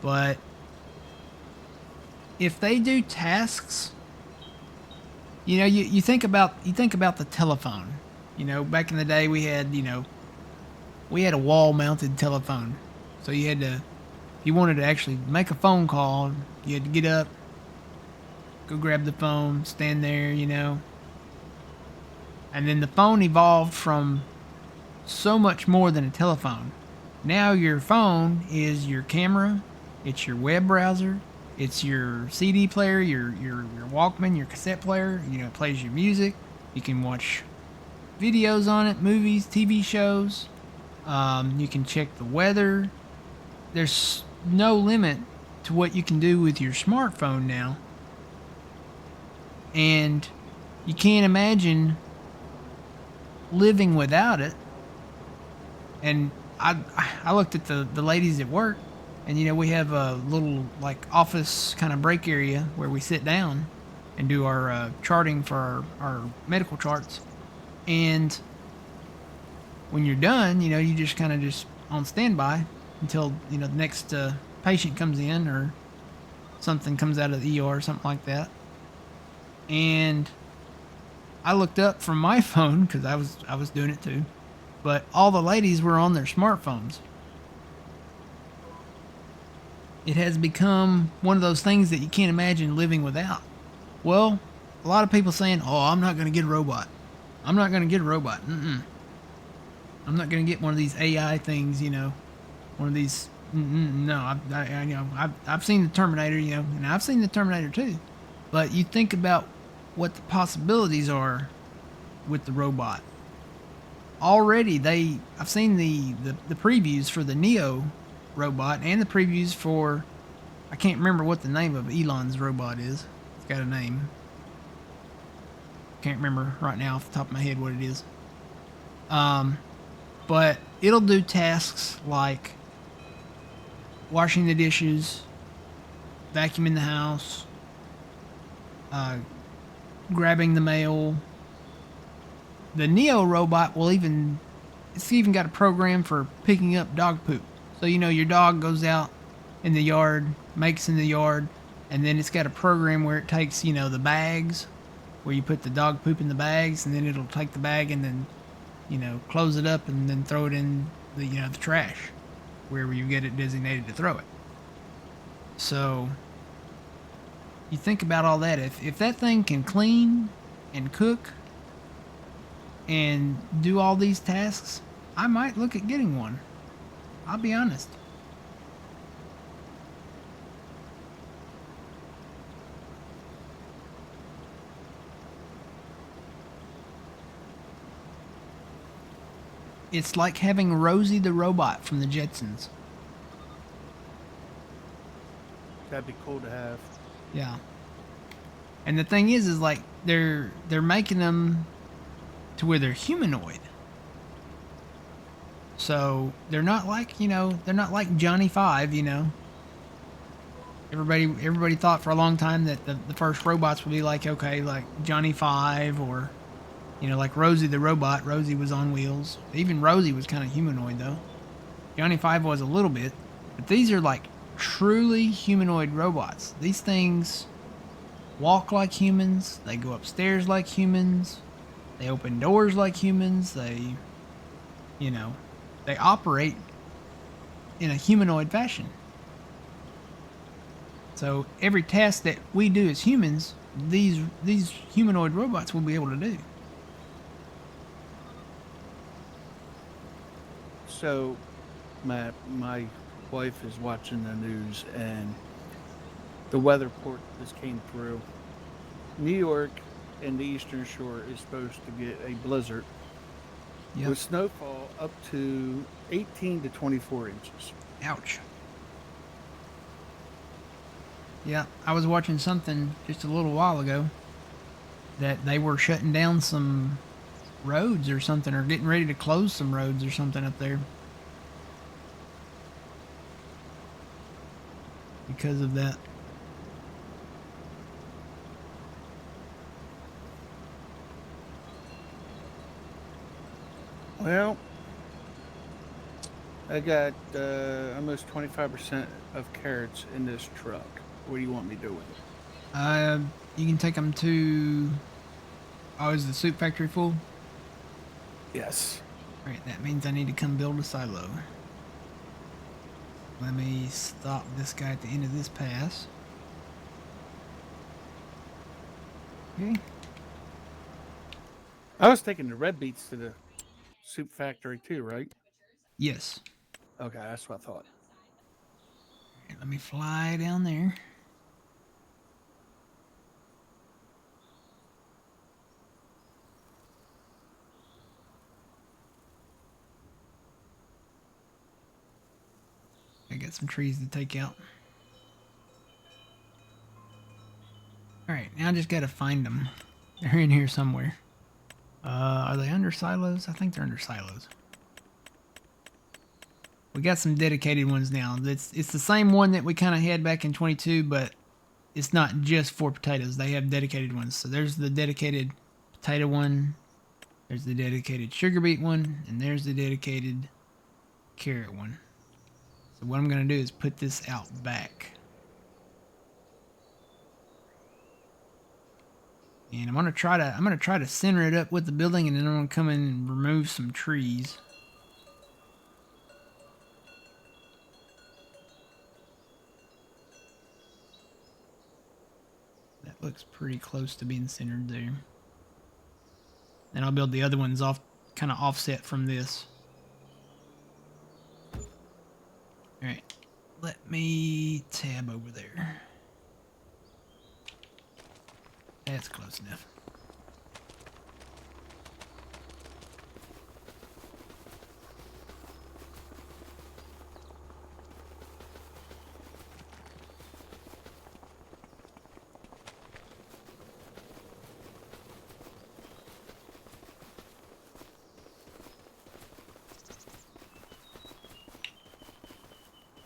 But if they do tasks, you think about the telephone. Back in the day we had a wall-mounted telephone. So you had to, if you wanted to actually make a phone call, you had to get up, go grab the phone, stand there, And then the phone evolved from so much more than a telephone. Now your phone is your camera, it's your web browser, it's your CD player, your Walkman, your cassette player. It plays your music. You can watch videos on it, movies, TV shows. You can check the weather. There's no limit to what you can do with your smartphone now. And you can't imagine living without it. And I looked at the ladies at work, and we have a little like office kind of break area where we sit down and do our charting for our medical charts. And when you're done, you just kind of just on standby until the next patient comes in or something comes out of the ER or something like that. And I looked up from my phone because I was doing it too, but all the ladies were on their smartphones. It has become one of those things that you can't imagine living without. Well, a lot of people saying, "Oh, I'm not going to get a robot. I'm not going to get a robot. I'm not going to get one of these AI things, one of these, No, I've seen the Terminator, and I've seen the Terminator too. But you think about what the possibilities are with the robot. Already, I've seen the previews for the Neo robot and the previews for, I can't remember what the name of Elon's robot is. It's got a name. Can't remember right now off the top of my head what it is. But it'll do tasks like washing the dishes, vacuuming the house, grabbing the mail. The Neo robot will it's even got a program for picking up dog poop. So, your dog goes out in the yard, makes in the yard, and then it's got a program where it takes, the bags, where you put the dog poop in the bags, and then it'll take the bag and then, close it up and then throw it in the trash, wherever you get it designated to throw it. So, you think about all that. If that thing can clean and cook and do all these tasks, I might look at getting one. I'll be honest. It's like having Rosie the robot from the Jetsons.
That'd be cool to have.
Yeah. And the thing is like they're making them to where they're humanoid. So they're not like, they're not like Johnny Five, Everybody thought for a long time that the first robots would be like, okay, like Johnny Five, or like Rosie the robot. Rosie was on wheels. Even Rosie was kind of humanoid though. Johnny Five was a little bit, but these are like truly humanoid robots. These things walk like humans. They go upstairs like humans. They open doors like humans. They operate in a humanoid fashion. So every task that we do as humans, these humanoid robots will be able to do.
So, my wife is watching the news, and the weather report just came through. New York and the Eastern Shore is supposed to get a blizzard
Yep.
with snowfall up to 18 to 24 inches.
Ouch. Yeah, I was watching something just a little while ago that they were shutting down some roads or something, or getting ready to close some roads or something up there because of that.
Well, I got almost 25% of carrots in this truck. What do you want me to do with it?
You can take them to. Oh, is the soup factory full?
Yes.
All right, that means I need to come build a silo. Let me stop this guy at the end of this pass. Okay.
I was taking the red beets to the soup factory too, right?
Yes.
Okay, that's what I thought.
All right, let me fly down there. I got some trees to take out. Alright, now I just gotta find them. They're in here somewhere. Are they under silos? I think they're under silos. We got some dedicated ones now. It's the same one that we kind of had back in 22, but it's not just for potatoes. They have dedicated ones. So there's the dedicated potato one. There's the dedicated sugar beet one. And there's the dedicated carrot one. So what I'm going to do is put this out back. And I'm gonna try to center it up with the building, and then I'm gonna come in and remove some trees. That looks pretty close to being centered there. Then I'll build the other ones off, kind of offset from this. All right. Let me tab over there. That's close enough.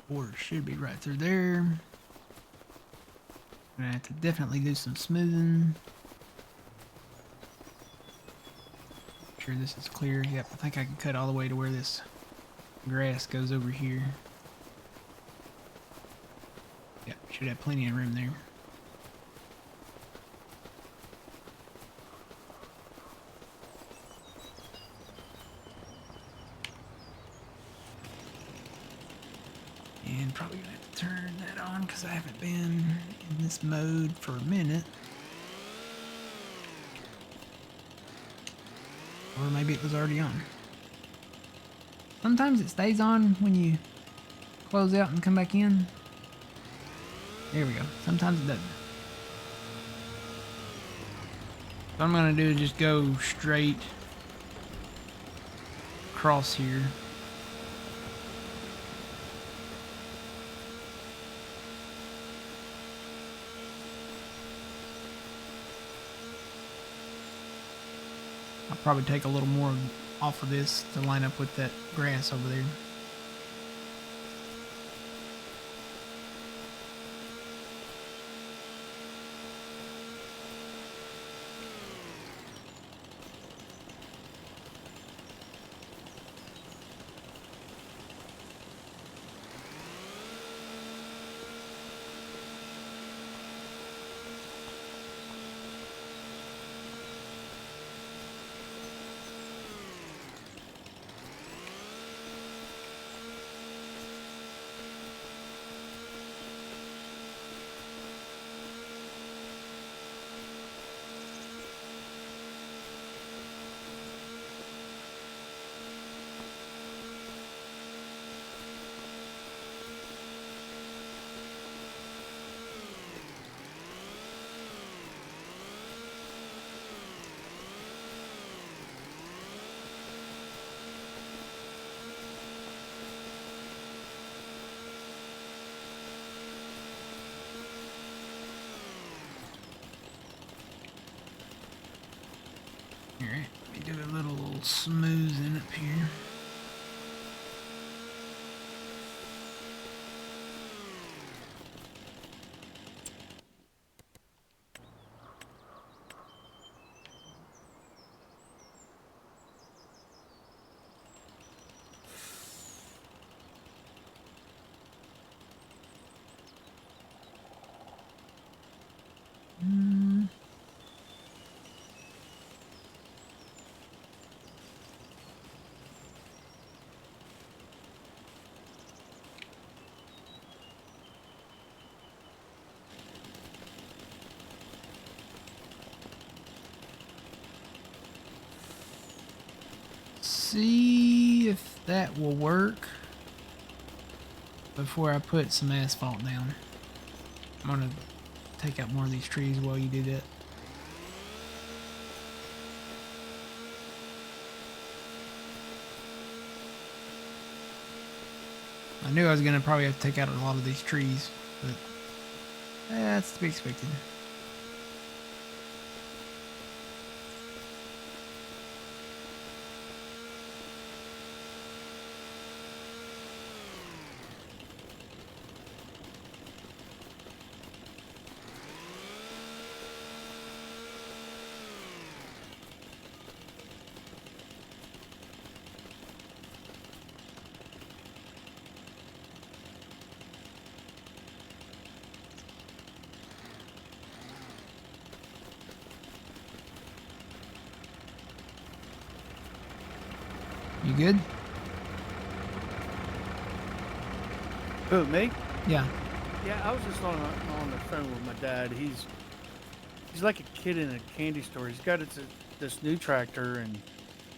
Border should be right through there. Gonna have to definitely do some smoothing. Make sure this is clear. Yep, I think I can cut all the way to where this grass goes over here. Yep, should have plenty of room there. And probably gonna have to turn that on because I haven't been in this mode for a minute. Or maybe it was already on. Sometimes it stays on when you close out and come back in. There we go. Sometimes it doesn't. What I'm gonna do is just go straight across here. I'll probably take a little more off of this to line up with that grass over there. Alright, let me do a little smoothing up here. See if that will work before I put some asphalt down. I'm gonna take out more of these trees while you do that. I knew I was gonna probably have to take out a lot of these trees, but that's to be expected. You good?
Who, me?
Yeah.
Yeah, I was just on the phone with my dad. He's like a kid in a candy store. He's got this new tractor, and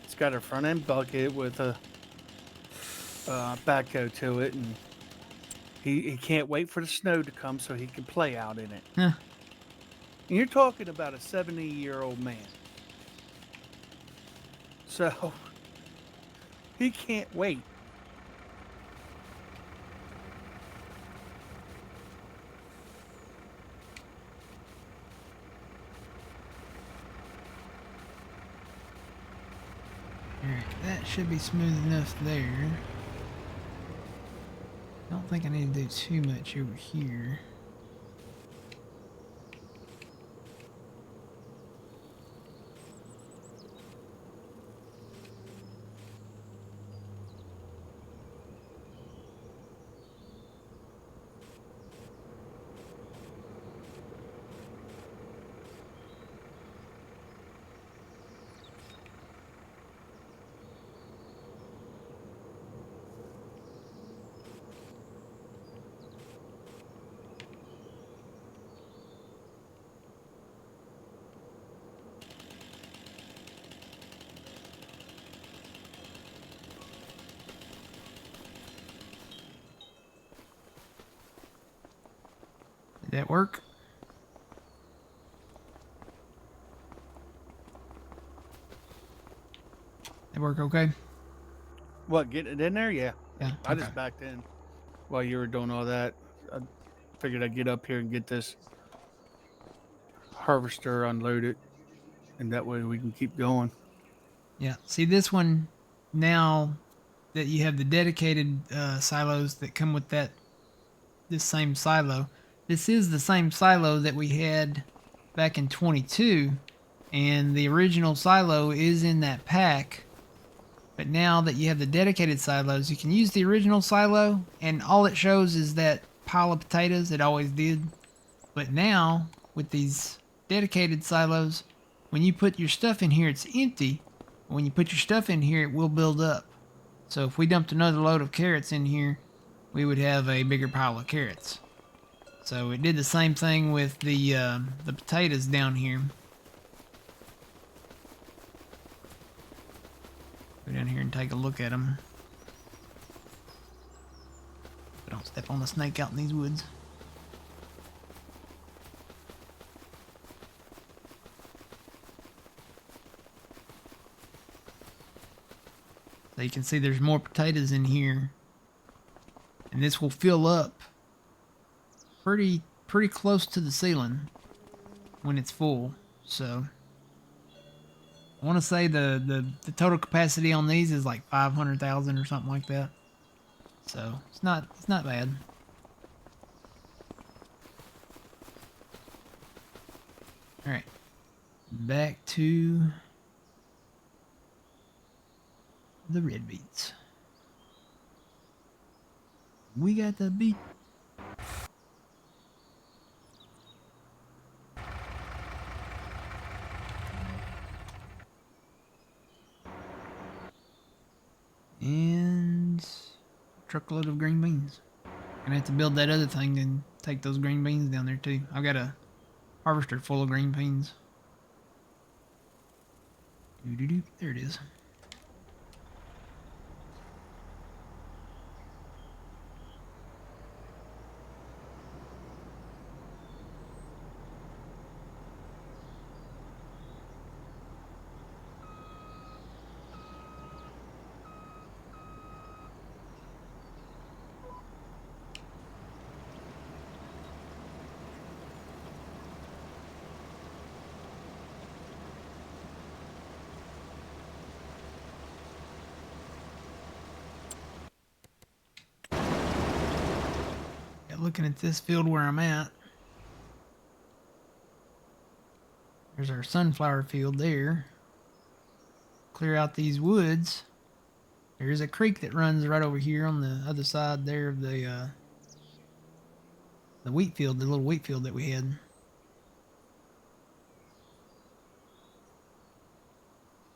it's got a front end bucket with a backhoe to it, and He can't wait for the snow to come so he can play out in it.
Huh.
And you're talking about a 70-year-old man. So he can't wait.
Alright, that should be smooth enough there. I don't think I need to do too much over here. Did that work? That work okay?
What, getting it in there? Yeah.
Yeah,
I
okay.
just backed in while you were doing all that. I figured I'd get up here and get this harvester unloaded, and that way we can keep going.
Yeah, see this one, now that you have the dedicated silos that come with this same silo, this is the same silo that we had back in 22, and the original silo is in that pack. But now that you have the dedicated silos, you can use the original silo, and all it shows is that pile of potatoes. It always did. But now, with these dedicated silos, when you put your stuff in here, it's empty. When you put your stuff in here, it will build up. So if we dumped another load of carrots in here, we would have a bigger pile of carrots. So it did the same thing with the potatoes down here. Go down here and take a look at them. But don't step on the snake out in these woods. So you can see there's more potatoes in here. And this will fill up pretty close to the ceiling when it's full. So I want to say the total capacity on these is like 500,000 or something like that. So it's not bad. All right, back to the red beets. We got the beet. And a truckload of green beans. Gonna have to build that other thing and take those green beans down there too. I've got a harvester full of green beans. Doo-doo-doo. There it is. Yeah, looking at this field where I'm at, there's our sunflower field there. Clear out these woods. There's a creek that runs right over here on the other side there of the wheat field, the little wheat field that we had.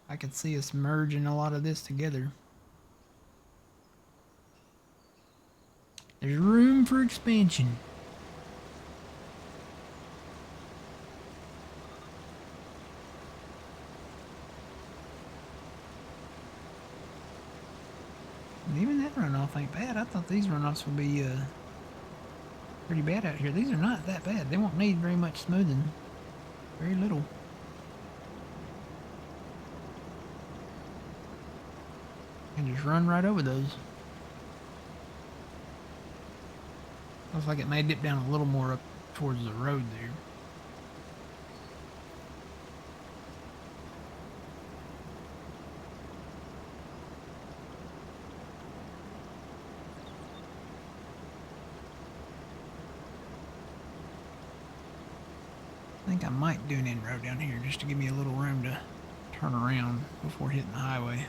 I could see us merging a lot of this together. There's room for expansion. And even that runoff ain't bad. I thought these runoffs would be pretty bad out here. These are not that bad. They won't need very much smoothing. Very little. And just run right over those. Looks like it may dip down a little more up towards the road there. I think I might do an in-road down here just to give me a little room to turn around before hitting the highway.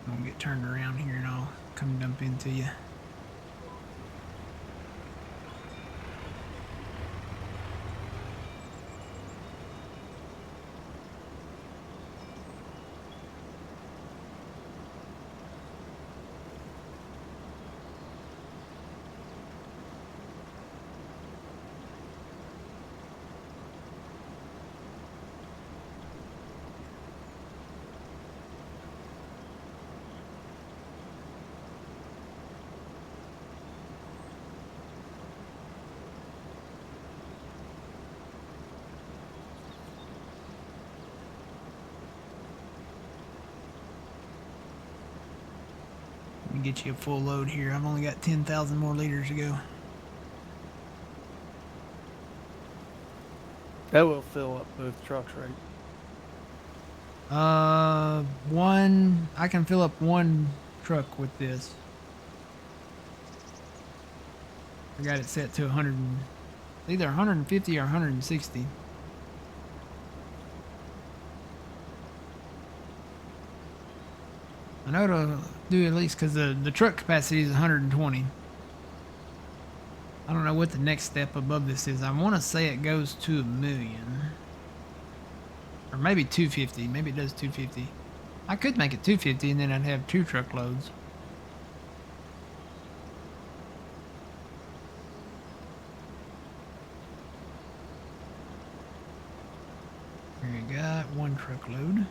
I'm gonna get turned around here and I'll come dump into you. Let me get you a full load here. I've only got 10,000 more liters to go.
That will fill up both trucks, right?
I can fill up one truck with this. I got it set to 100, either 150 or 160. I know it'll do at least because the truck capacity is 120. I don't know what the next step above this is. I want to say it goes to 1,000,000. Or maybe 250. Maybe it does 250. I could make it 250 and then I'd have 2 truckloads. Here we got 1 truckload.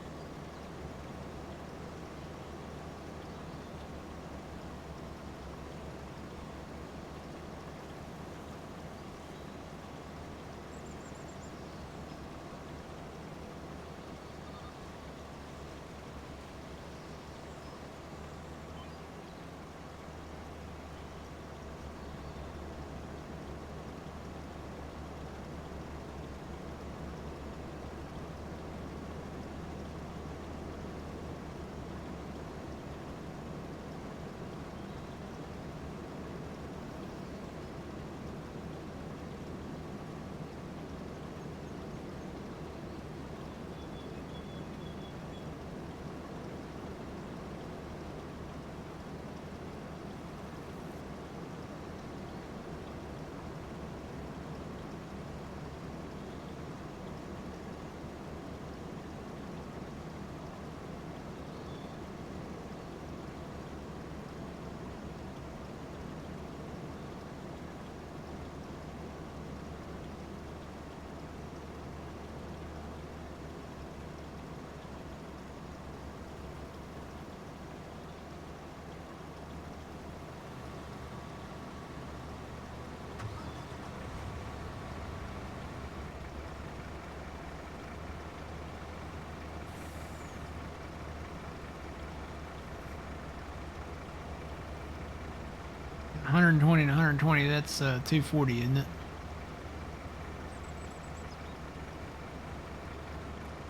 120 and 120, that's 240, isn't it?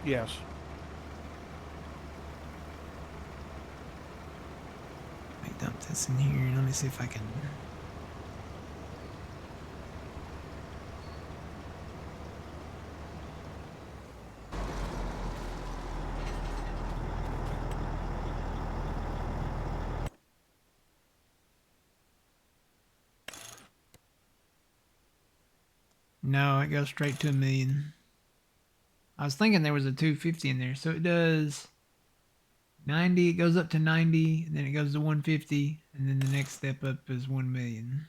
Yes.
Let me dump this in here. Let me see if I can. No, it goes straight to 1,000,000. I was thinking there was a 250 in there, so it does 90. It goes up to 90, and then it goes to 150, and then the next step up is 1,000,000.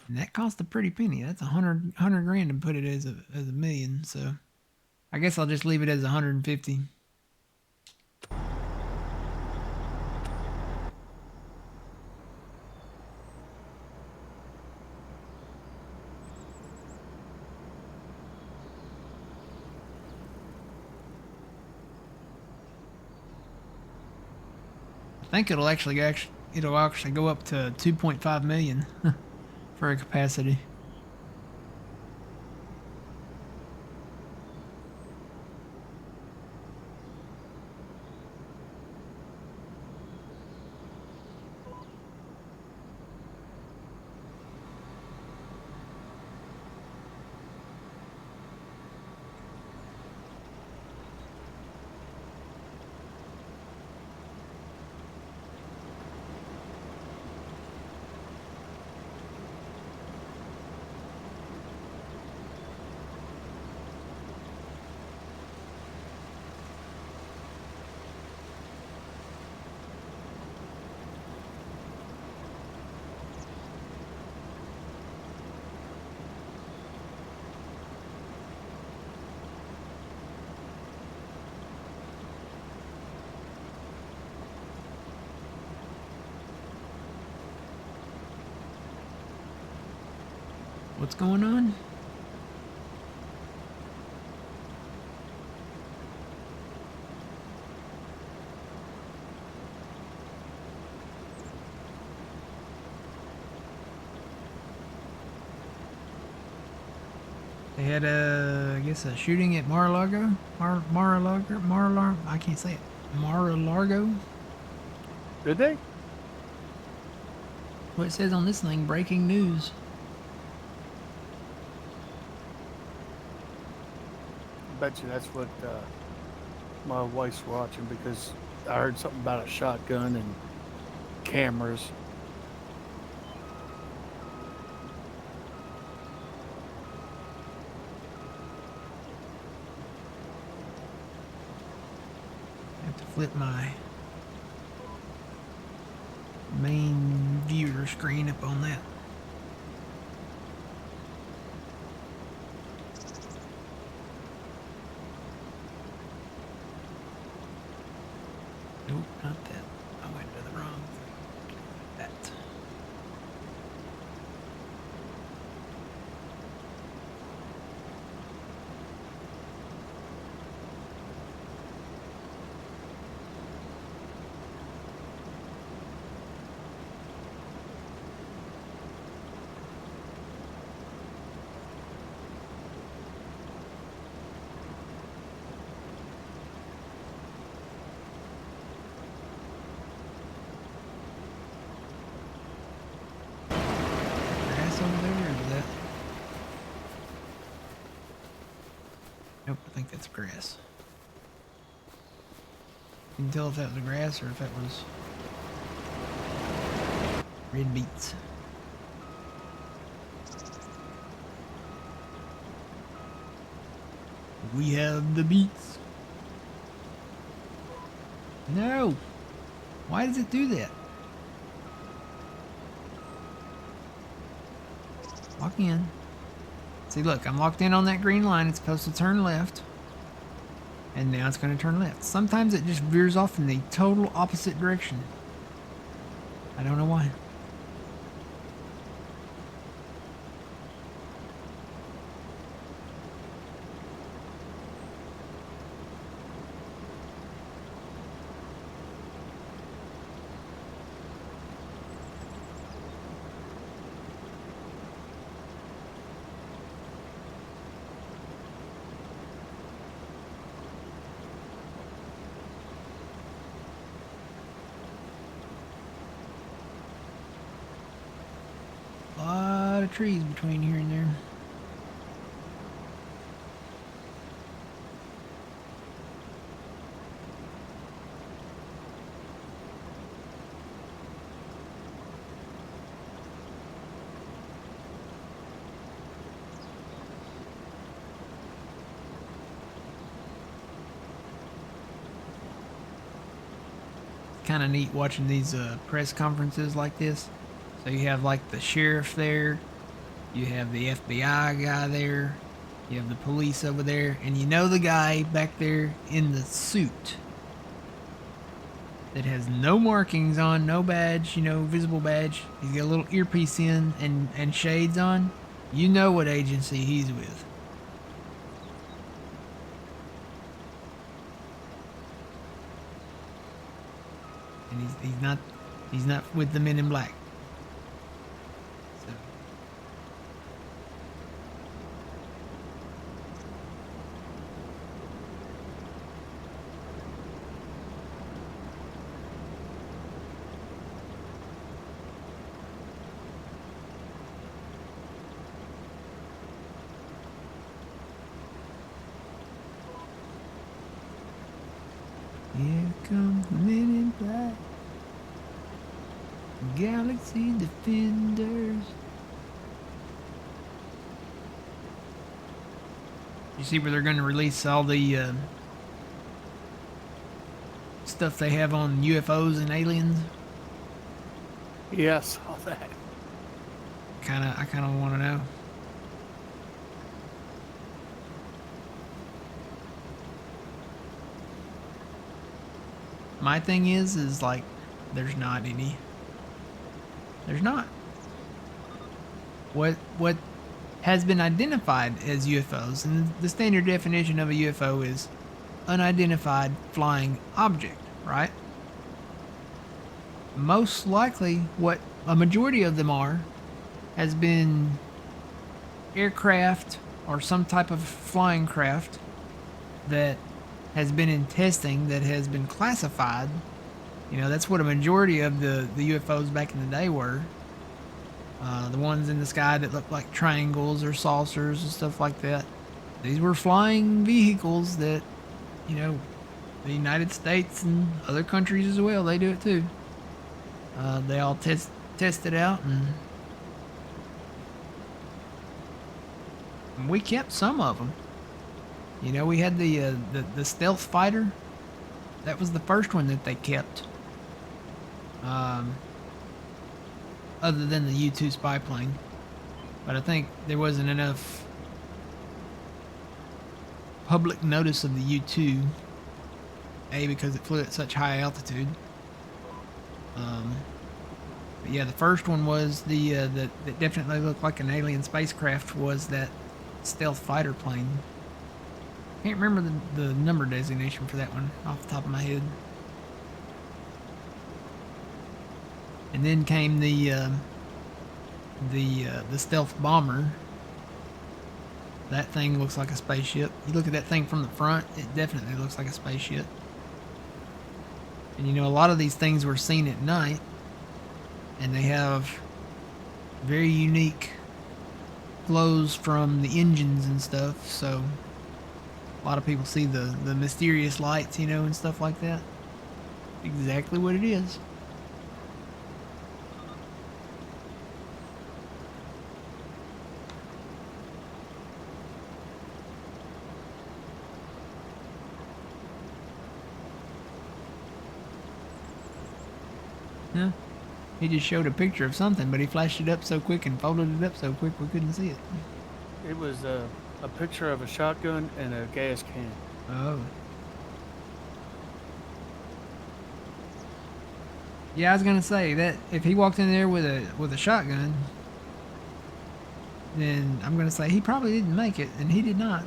And that cost a pretty penny. That's 100 grand to put it as a million. So I guess I'll just leave it as 150. I think it'll actually go up to 2.5 million for a capacity. What's going on? They had I guess a shooting at Mar-a-Lago? Mar-a-Lago? I can't say it. Mar-a-Lago?
Did they?
What it says on this thing, breaking news.
I bet you that's what my wife's watching, because I heard something about a shotgun and cameras.
I have to flip my main viewer screen up on that. Nope, not that. I went to the wrong thing. That. Grass over there, or is that? Nope, I think that's grass. You can tell if that was grass or if that was red beets. We have the beets. No! Why does it do that? Lock in. See, look, I'm locked in on that green line. It's supposed to turn left. And now it's going to turn left. Sometimes it just veers off in the total opposite direction. I don't know why. trees between here and there. Kind of neat watching these press conferences like this. So you have like the sheriff there, you have the FBI guy there, you have the police over there, and you know the guy back there in the suit that has no markings on, no badge, you know, visible badge. He's got a little earpiece in and shades on. You know what agency he's with. And he's not with the men in black. So. Here comes the men in black. Galaxy Defenders. You see where they're going to release all the stuff they have on UFOs and aliens?
Yes, all that.
I kind of want to know. My thing is like, there's not any. There's not. What has been identified as UFOs, and the standard definition of a UFO is unidentified flying object, right? Most likely, what a majority of them are, has been aircraft or some type of flying craft that has been in testing, that has been classified. You know, that's what a majority of the UFOs back in the day were. The ones in the sky that looked like triangles or saucers and stuff like that. These were flying vehicles that, you know, the United States and other countries as well, they do it too. They all test it out, and we kept some of them. You know, we had the stealth fighter. That was the first one that they kept. Other than the U-2 spy plane. But I think there wasn't enough public notice of the U-2. A, because it flew at such high altitude. But yeah, the first one was that definitely looked like an alien spacecraft, was that stealth fighter plane. Can't remember the number designation for that one off the top of my head. And then came the stealth bomber. That thing looks like a spaceship. You look at that thing from the front, it definitely looks like a spaceship. And you know, a lot of these things were seen at night, and they have very unique glows from the engines and stuff, so a lot of people see the mysterious lights, you know, and stuff like that. Exactly what it is. Yeah. He just showed a picture of something, but he flashed it up so quick and folded it up so quick we couldn't see it.
It was a picture of a shotgun and a gas can.
Oh. Yeah, I was gonna say that if he walked in there with a shotgun, then I'm gonna say he probably didn't make it, and he did not.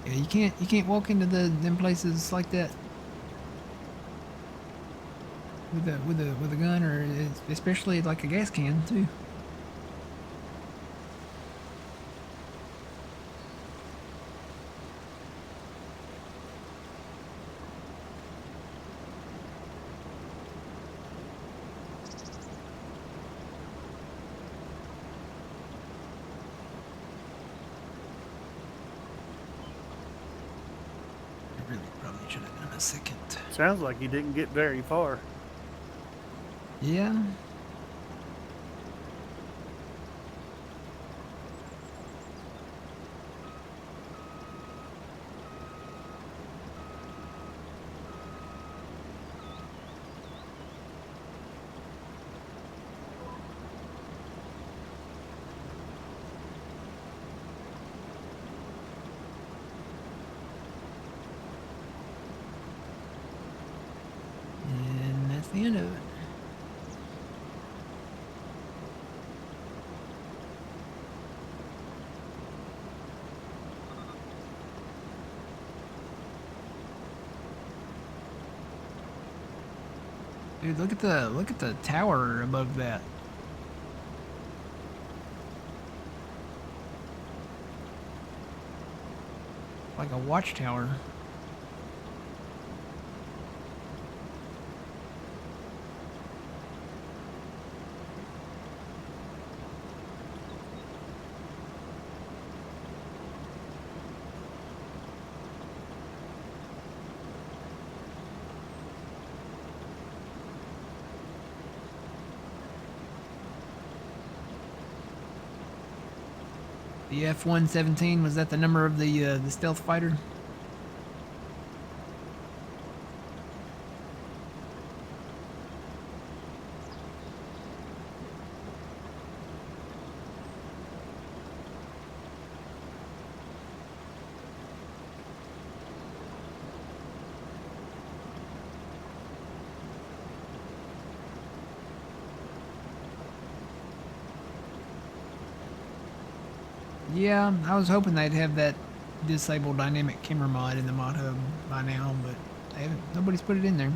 Yeah, you can't walk into them places like that with a gun, or especially like a gas can too. second.
Sounds like you didn't get very far.
Yeah. And that's the end of it. Dude, look at the tower above that. Like a watchtower. The F-117, was that the number of the stealth fighter? Yeah, I was hoping they'd have that disable dynamic camera mod in the mod hub by now, but they haven't. Nobody's put it in there.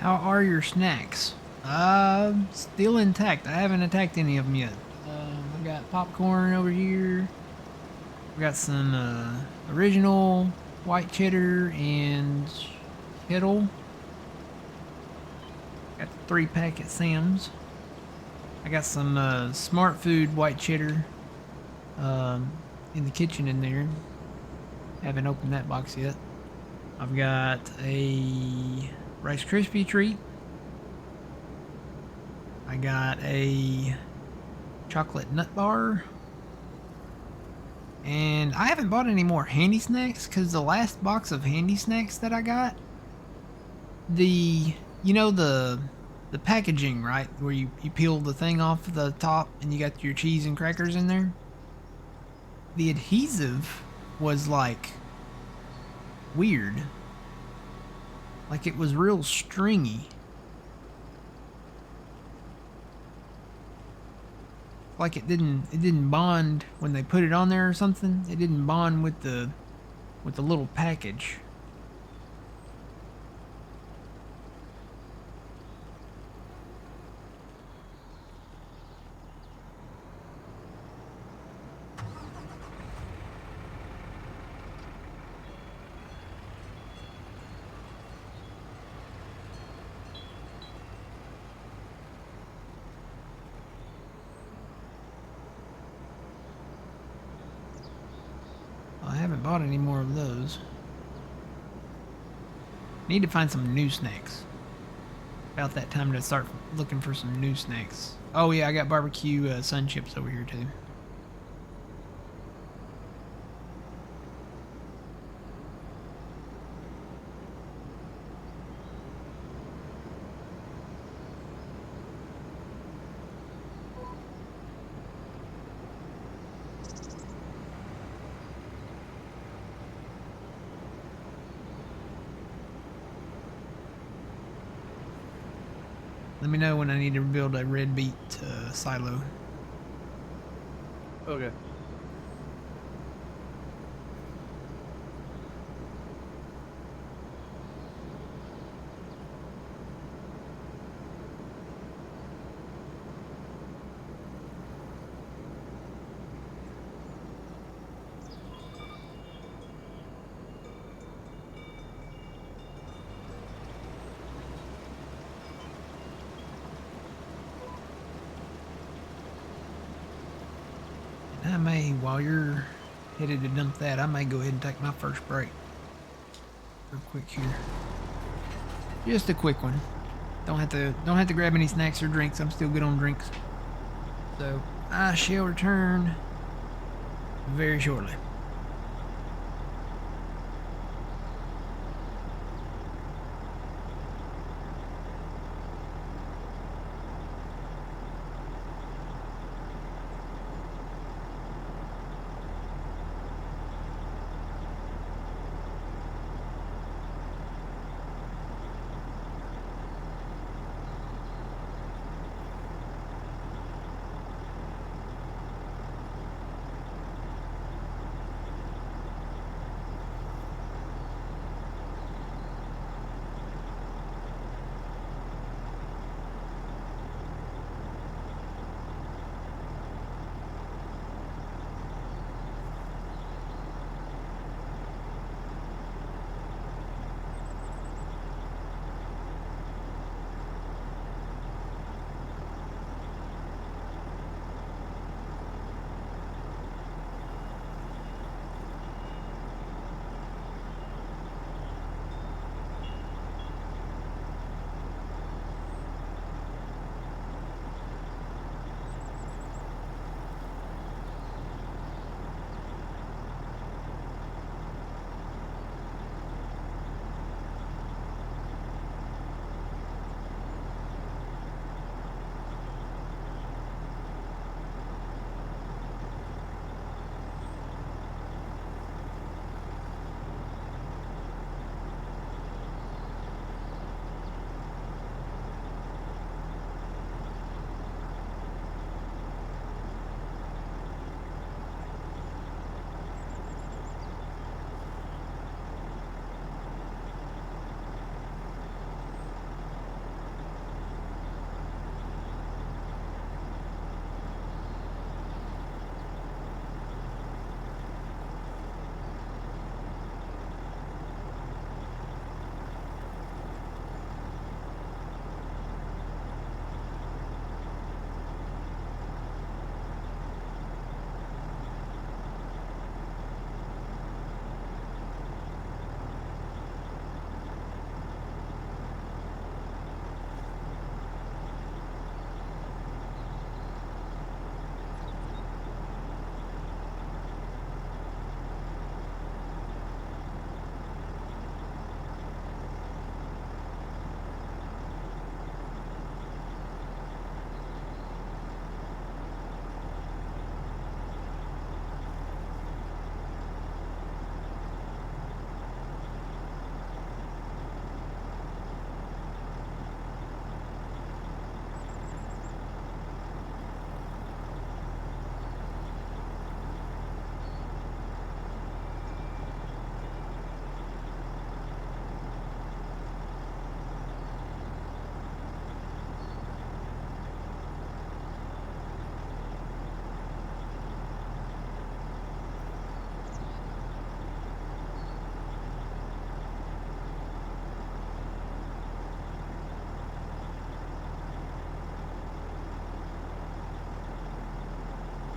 How are your snacks? Still intact. I haven't attacked any of them yet. I got popcorn over here. We got some original white cheddar and kettle. Got the 3-pack at Sam's. I got some Smart Food white cheddar in the kitchen in there. Haven't opened that box yet. I've got a Rice Krispie treat. I got a chocolate nut bar. And I haven't bought any more handy snacks because the last box of handy snacks that I got, the packaging, right, where you peel the thing off the top and you got your cheese and crackers in there, the adhesive was like weird, like it was real stringy, like it didn't bond when they put it on there or something. It didn't bond with the little package. I haven't bought any more of those. Need to find some new snacks. About that time to start looking for some new snacks. Oh yeah, I got barbecue sun chips over here too. Let me know when I need to build a red beet silo.
Okay.
I may, while you're headed to dump that, I may go ahead and take my first break. Real quick here. Just a quick one. Don't have to grab any snacks or drinks. I'm still good on drinks. So I shall return very shortly.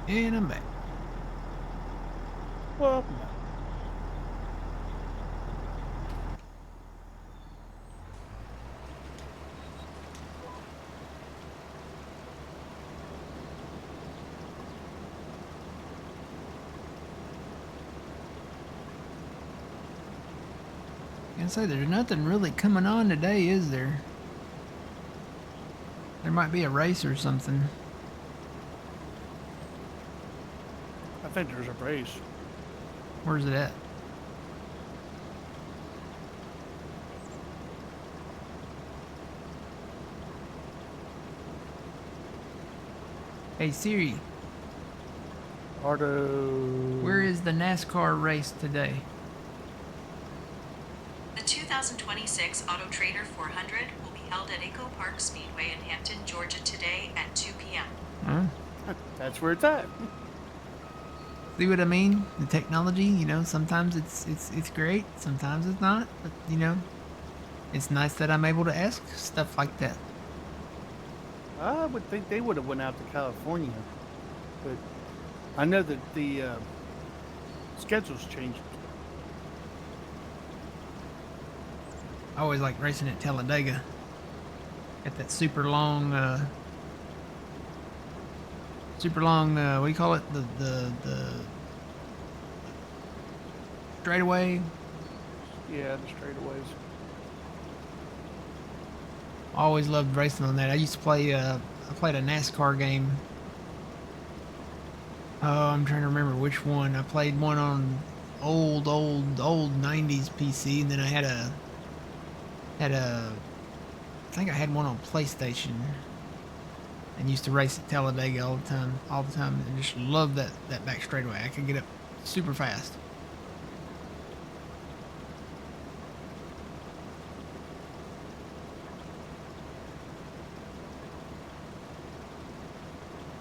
And I'm back.
Welcome back.
I can say there's nothing really coming on today, is there? There might be a race or something.
I think there's a race.
Where's it at? Hey Siri,
Ardo.
where is the NASCAR race today?
The 2026 Auto Trader 400 will be held at Echo Park Speedway in Hampton, Georgia today at 2 p.m.
Huh?
That's where it's at.
See what I mean? The technology, you know, sometimes it's great, sometimes it's not. But you know, it's nice that I'm able to ask stuff like that.
I would think they would have went out to California, but I know that the schedule's changed.
I always like racing at Talladega. Got that super long, what do you call it? The straightaway.
Yeah, the straightaways.
I always loved racing on that. I used to play, I played a NASCAR game. Oh, I'm trying to remember which one. I played one on old 90s PC, and then I I think I had one on PlayStation, and used to race at Talladega all the time, and just loved that back straightaway. I could get up super fast.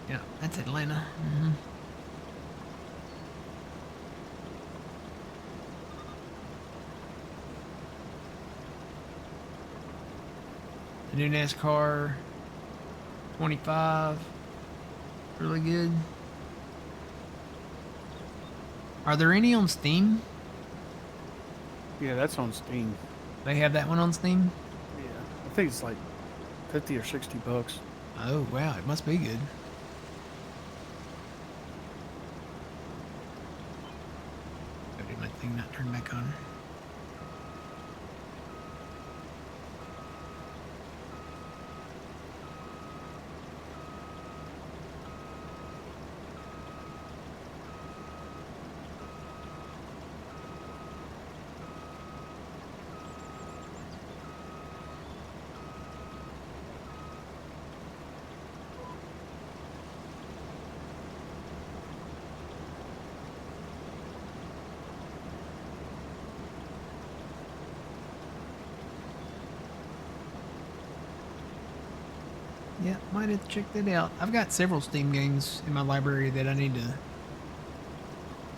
Yeah, that's Atlanta. The new NASCAR 25, really good. Are there any on Steam?
Yeah, that's on Steam.
They have that one on Steam?
Yeah, I think it's like 50 or 60 bucks.
Oh, wow, it must be good. Oh, did my thing not turn back on? Yeah, might have to check that out. I've got several Steam games in my library that I need to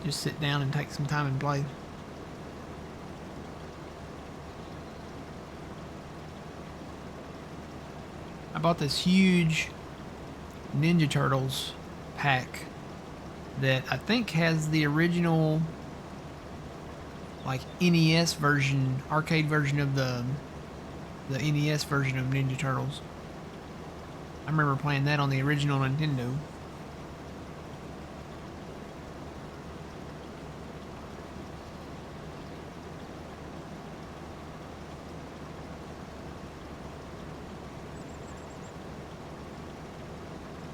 just sit down and take some time and play. I bought this huge Ninja Turtles pack that I think has the original like NES version, arcade version of the NES version of Ninja Turtles. I remember playing that on the original Nintendo.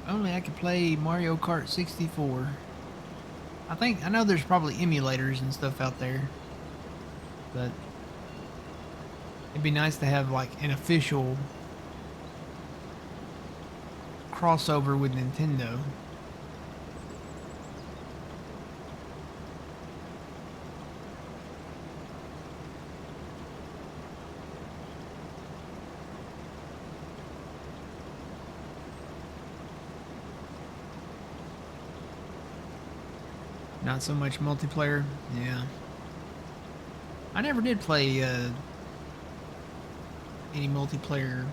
If only I could play Mario Kart 64. I know there's probably emulators and stuff out there, but it'd be nice to have like an official crossover with Nintendo. Not so much multiplayer. Yeah. I never did play any multiplayer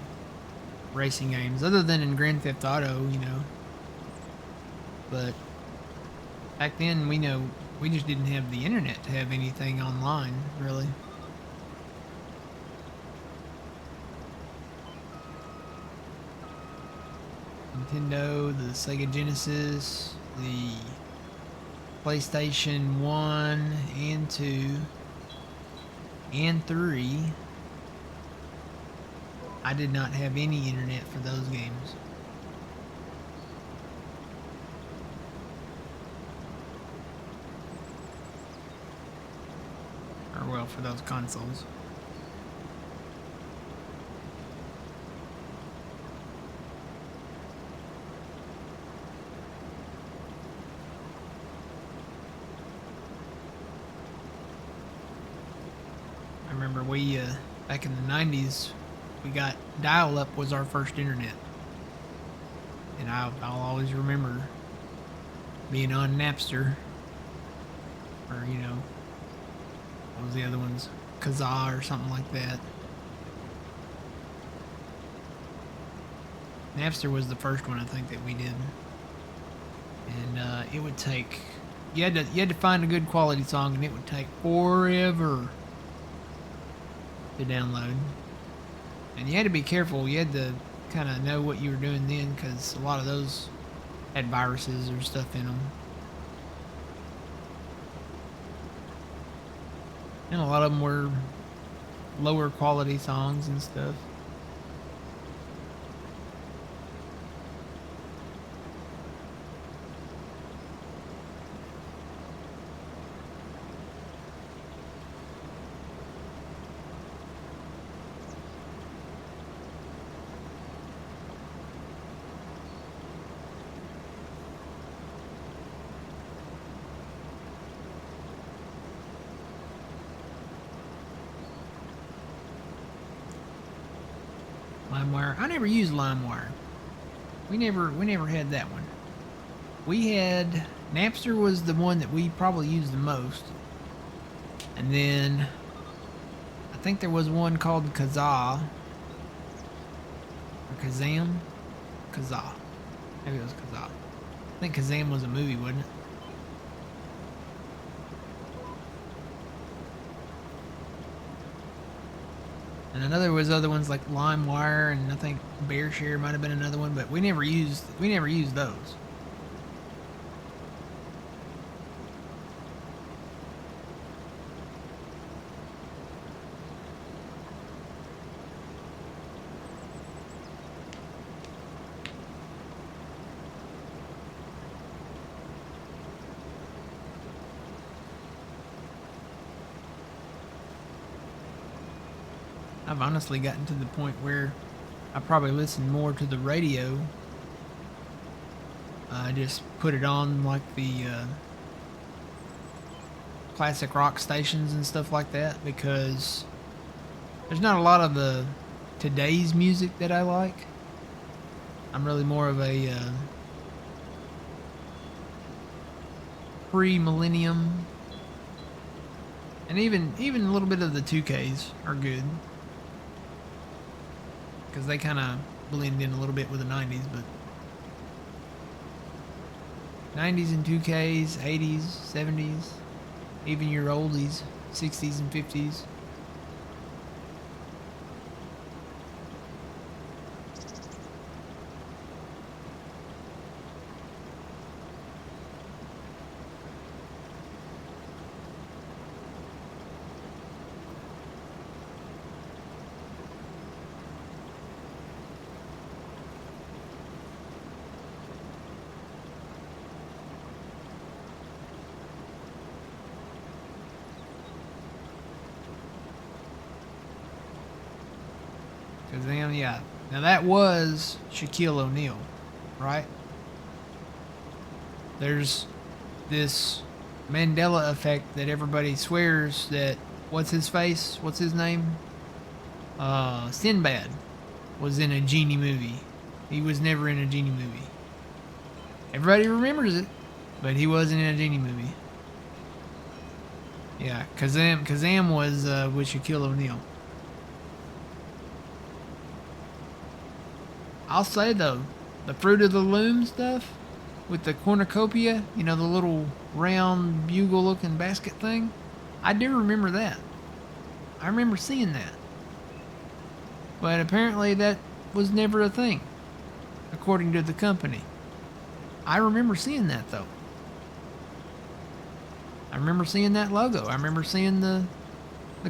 racing games other than in Grand Theft Auto, you know. But Back then, we just didn't have the internet to have anything online, really. Nintendo, the Sega Genesis, the PlayStation 1 and 2 and 3. I did not have any internet for those games. Or well, for those consoles. I remember we, back in the 90s, we got dial-up was our first internet. And I'll always remember being on Napster. Or, you know, what was the other ones? Kazaa or something like that. Napster was the first one I think that we did. And it would take... You had to find a good quality song and it would take forever to download. And you had to be careful. You had to kind of know what you were doing then, because a lot of those had viruses or stuff in them. And a lot of them were lower quality songs and stuff. LimeWire. I never used LimeWire. We never had that one. We had Napster was the one that we probably used the most. And then I think there was one called Kazaa. Or Kazam? Kazaa. Maybe it was Kazaa. I think Kazam was a movie, wasn't it? And I know there was other ones like LimeWire, and I think BearShare might have been another one, but we never used those. I've honestly gotten to the point where I probably listen more to the radio. I just put it on like the classic rock stations and stuff like that, because there's not a lot of the today's music that I like. I'm really more of a pre-millennium, and even a little bit of the 2Ks are good, because they kind of blend in a little bit with the 90s, but 90s and 2Ks, 80s, 70s, even your oldies, 60s and 50s. Kazam, yeah. Now that was Shaquille O'Neal, right? There's this Mandela effect that everybody swears that what's his name? Sinbad was in a genie movie. He was never in a genie movie. Everybody remembers it, but he wasn't in a genie movie. Yeah, Kazam was with Shaquille O'Neal. I'll say though, the Fruit of the Loom stuff, with the cornucopia, you know, the little round bugle looking basket thing. I do remember that. I remember seeing that. But apparently that was never a thing, according to the company. I remember seeing that though. I remember seeing that logo. I remember seeing the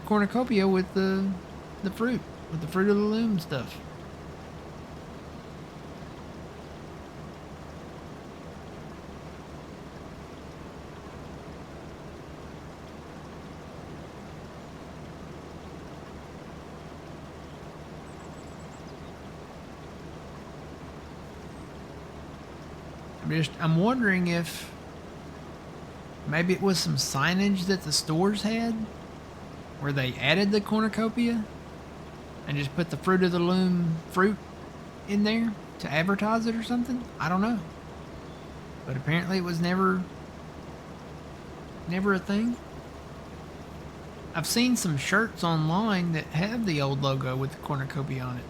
cornucopia with the fruit, with the Fruit of the Loom stuff. I'm wondering if maybe it was some signage that the stores had where they added the cornucopia and just put the Fruit of the Loom fruit in there to advertise it or something. I don't know. But apparently it was never a thing. I've seen some shirts online that have the old logo with the cornucopia on it.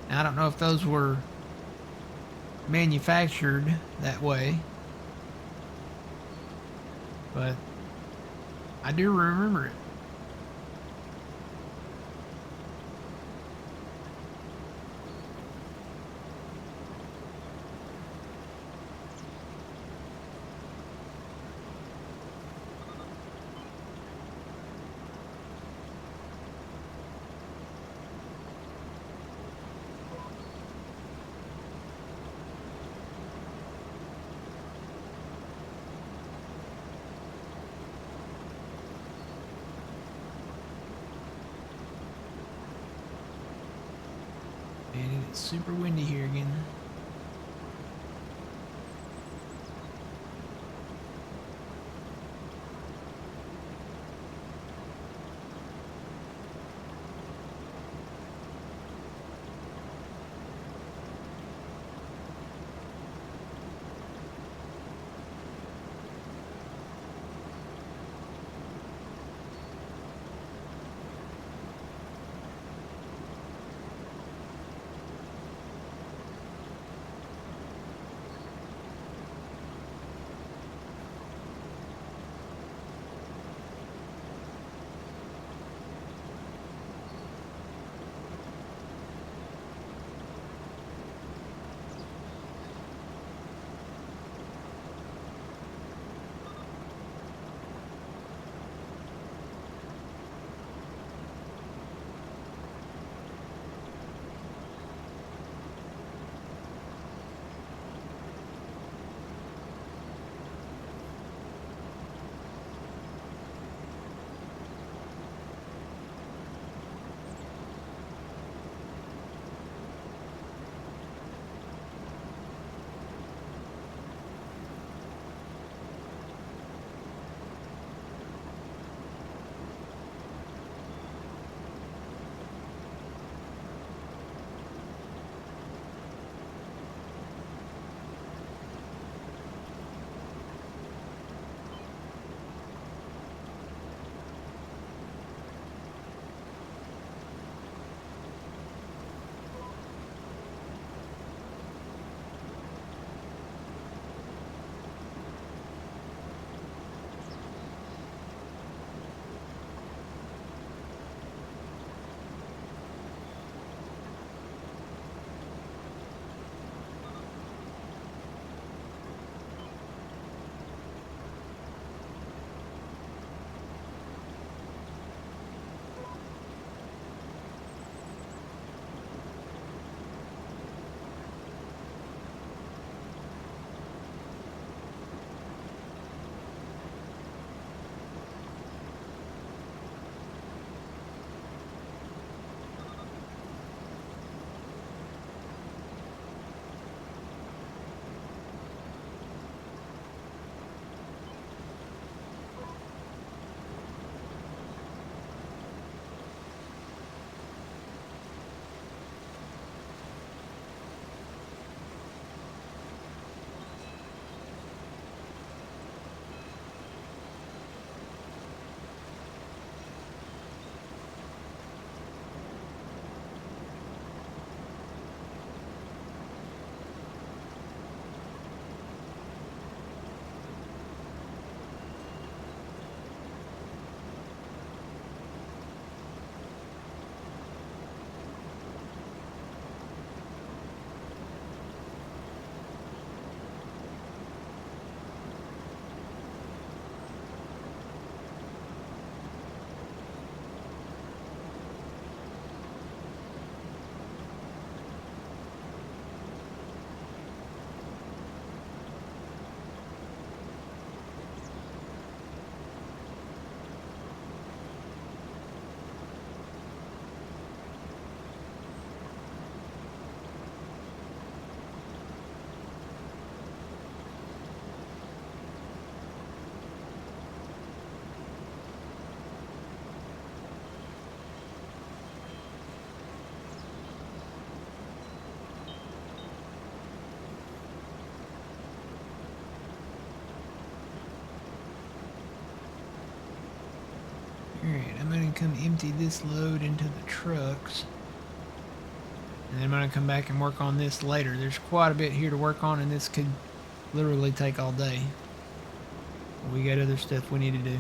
Now, I don't know if those were manufactured that way, but I do remember it. And it's super windy here again. Alright, I'm gonna come empty this load into the trucks. And then I'm gonna come back and work on this later. There's quite a bit here to work on, and this could literally take all day. We got other stuff we need to do.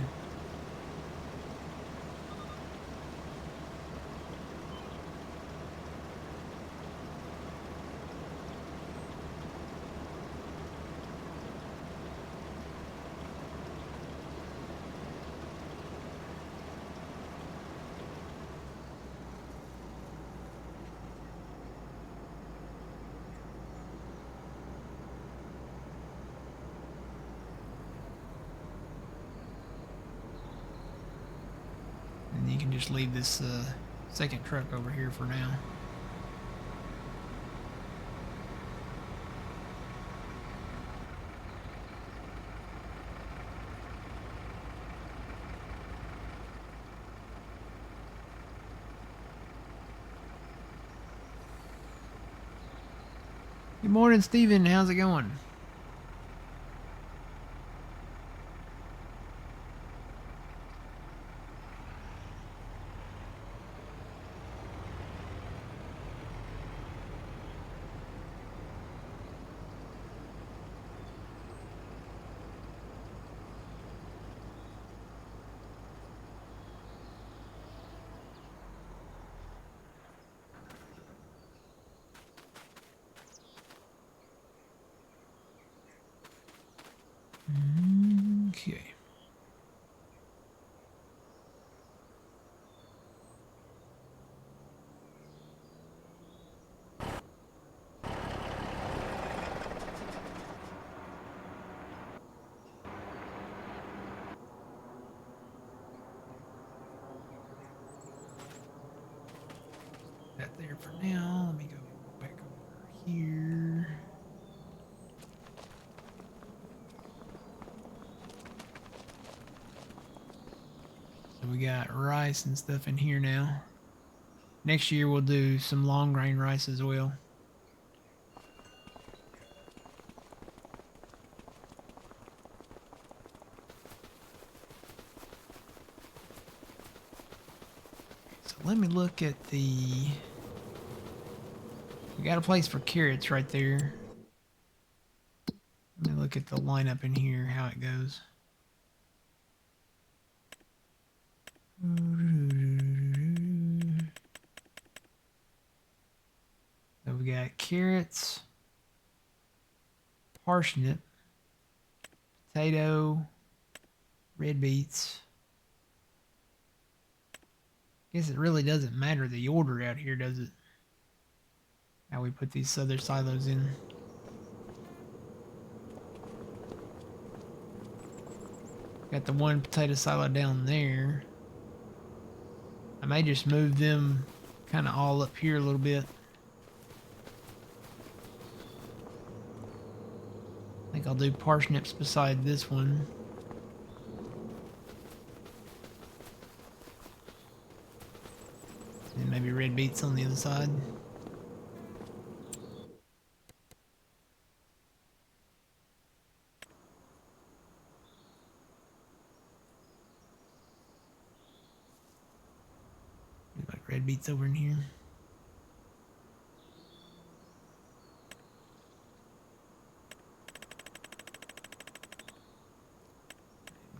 And you can just leave this second truck over here for now. Good morning, Steven. How's it going? Okay. That there for now. Let me go back over here. So we got rice and stuff in here now. Next year we'll do some long grain rice as well. So let me look at the... We got a place for carrots right there. Let me look at the lineup in here, how it goes. So we got carrots, parsnip, potato, red beets. Guess it really doesn't matter the order out here, does it? How we put these other silos in. Got the one potato silo down there. I may just move them kind of all up here a little bit. I think I'll do parsnips beside this one. And maybe red beets on the other side. Like red beets over in here.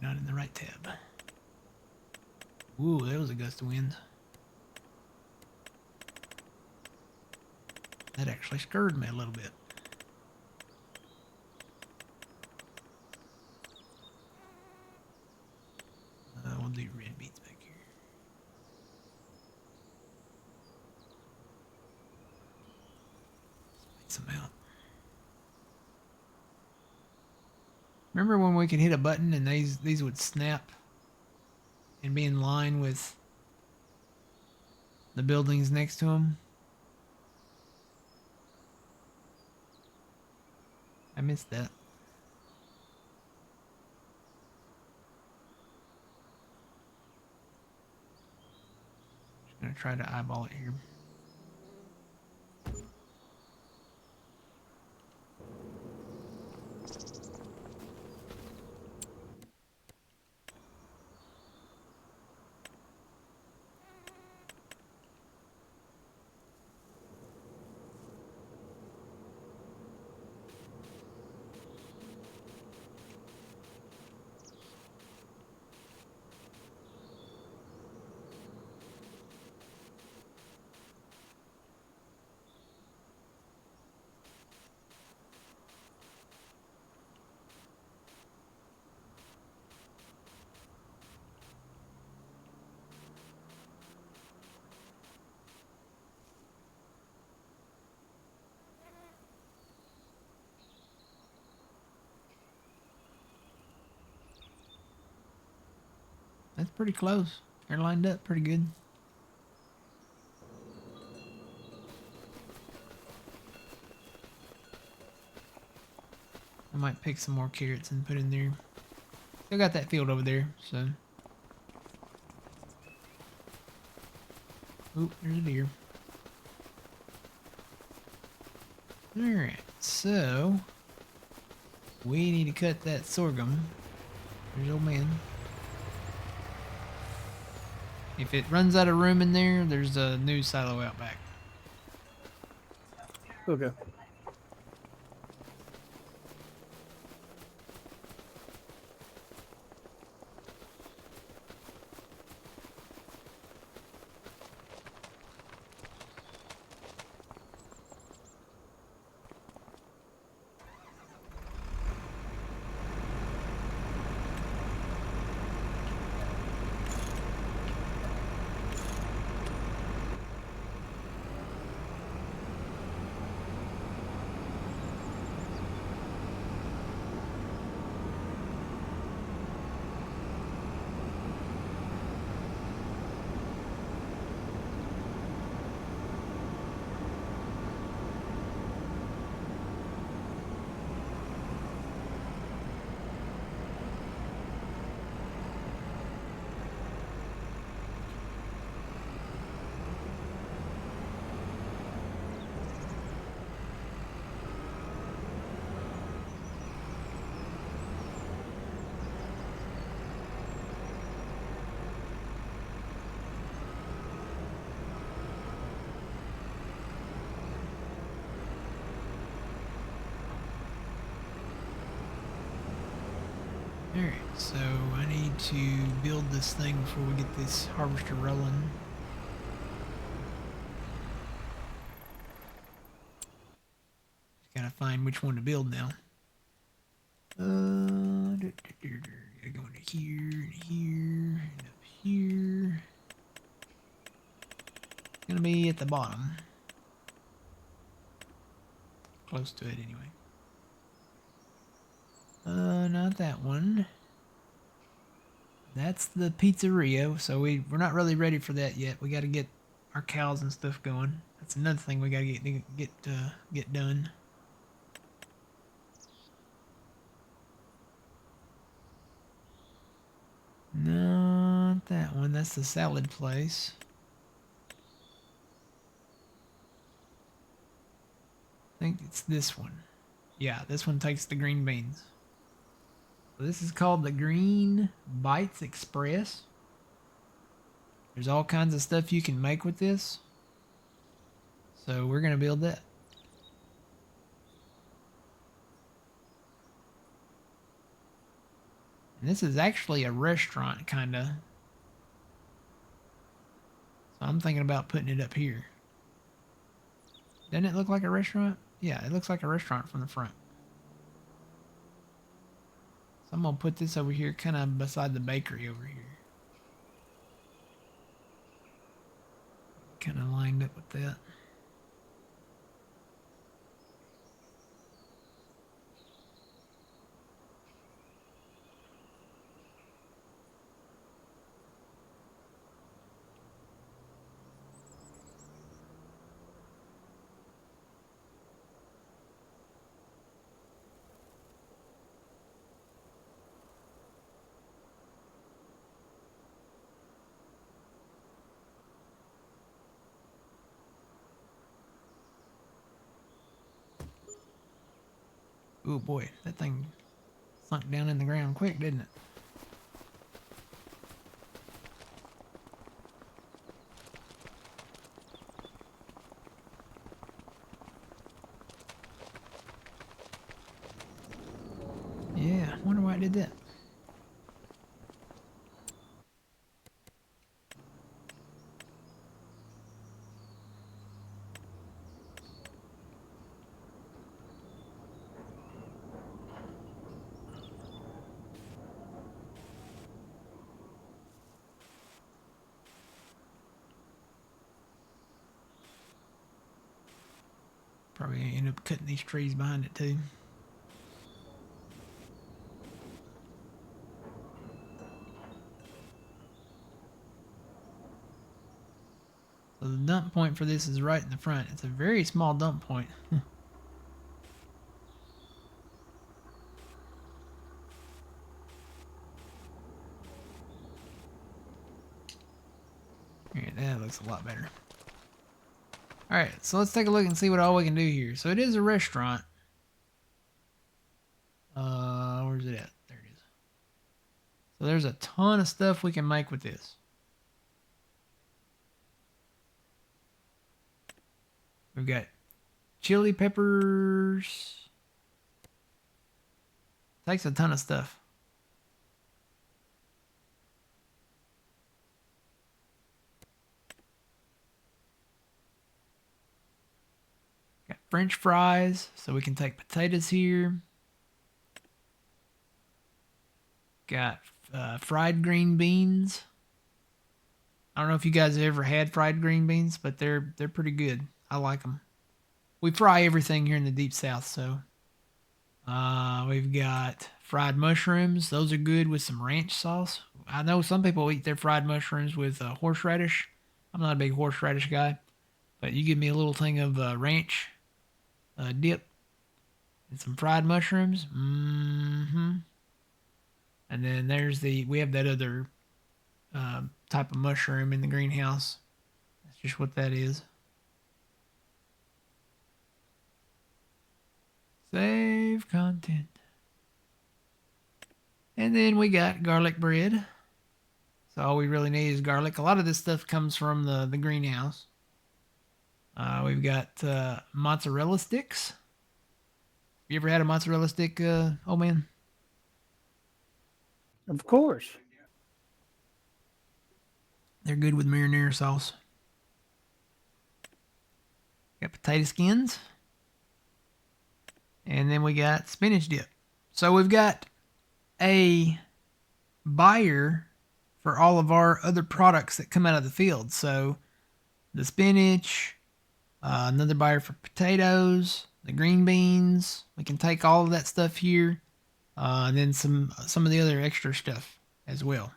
Not in the right tab. Ooh, that was a gust of wind. That actually scared me a little bit. We'll do red beets back here. Space them out. Remember when we could hit a button and these would snap and be in line with the buildings next to them? I missed that. Just gonna try to eyeball it here. That's pretty close. They're lined up pretty good. I might pick some more carrots and put in there. Still got that field over there, so. Oop, there's a deer. Alright, so we need to cut that sorghum. There's old man. If it runs out of room in there, there's a new silo out back.
Okay.
Alright, so I need to build this thing before we get this harvester rolling. Just gotta find which one to build now. Gotta go into here, and here, and up here. It's gonna be at the bottom. Close to it anyway. Not that one. That's the pizzeria, so we're not really ready for that yet. We got to get our cows and stuff going. That's another thing we got to get done. Not that one. That's the salad place. I think it's this one. Yeah, this one takes the green beans. So this is called the Green Bites Express. There's all kinds of stuff you can make with this. So we're going to build that. And this is actually a restaurant, kind of. So I'm thinking about putting it up here. Doesn't it look like a restaurant? Yeah, it looks like a restaurant from the front. So I'm going to put this over here, kind of beside the bakery over here. Kind of lined up with that. Oh boy, that thing sunk down in the ground quick, didn't it? Yeah, wonder why it did that. Probably gonna end up cutting these trees behind it too. So the dump point for this is right in the front. It's a very small dump point. Yeah, that looks a lot better. Alright, so let's take a look and see what all we can do here. So it is a restaurant. Where's it at? There it is. So there's a ton of stuff we can make with this. We've got chili peppers. Takes a ton of stuff. Got French fries, so we can take potatoes here. Got fried green beans. I don't know if you guys have ever had fried green beans, but they're pretty good. I like them. We fry everything here in the Deep South, so we've got fried mushrooms. Those are good with some ranch sauce. I know some people eat their fried mushrooms with horseradish. I'm not a big horseradish guy, but you give me a little thing of ranch dip and some fried mushrooms. Mm-hmm. And then we have that other type of mushroom in the greenhouse. That's just what that is. Save content. And then we got garlic bread. So all we really need is garlic. A lot of this stuff comes from the greenhouse. We've got mozzarella sticks. You ever had a mozzarella stick, old man?
Of course.
They're good with marinara sauce. Got potato skins. And then we got spinach dip. So we've got a buyer for all of our other products that come out of the field. So the spinach, another buyer for potatoes, the green beans. We can take all of that stuff here, and then some of the other extra stuff as well.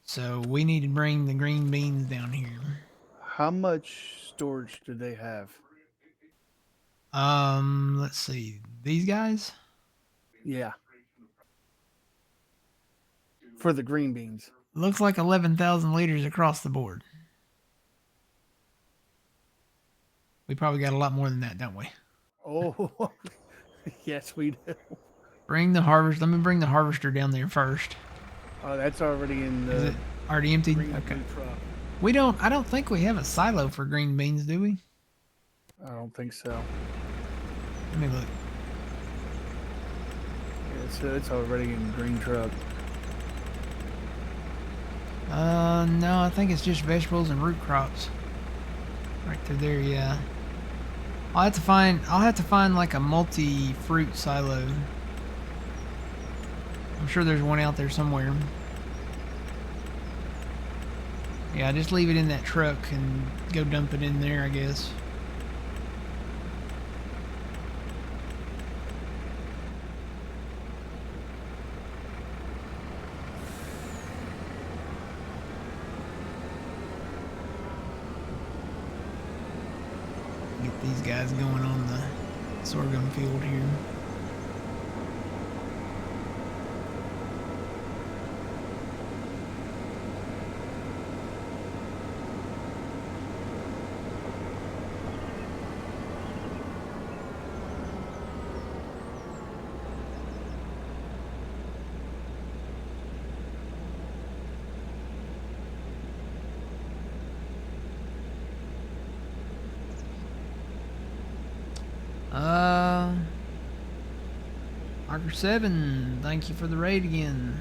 So we need to bring the green beans down here.
How much storage do they have?
Let's see. These guys?
Yeah. For the green beans.
Looks like 11,000 liters across the board. We probably got a lot more than that, don't we?
Oh, yes, we do.
Bring the harvest. Let me bring the harvester down there first.
Oh, that's already in
Is
the
it already empty?
green
Okay.
bean truck.
I don't think we have a silo for green beans, do we?
I don't think so.
Let me look.
Yeah, so it's already in the green truck.
No, I think it's just vegetables and root crops. Right through there, yeah. I'll have to find like a multi-fruit silo. I'm sure there's one out there somewhere. Yeah, just leave it in that truck and go dump it in there, I guess. Get these guys going on the sorghum field here. Marker 7, thank you for the raid again.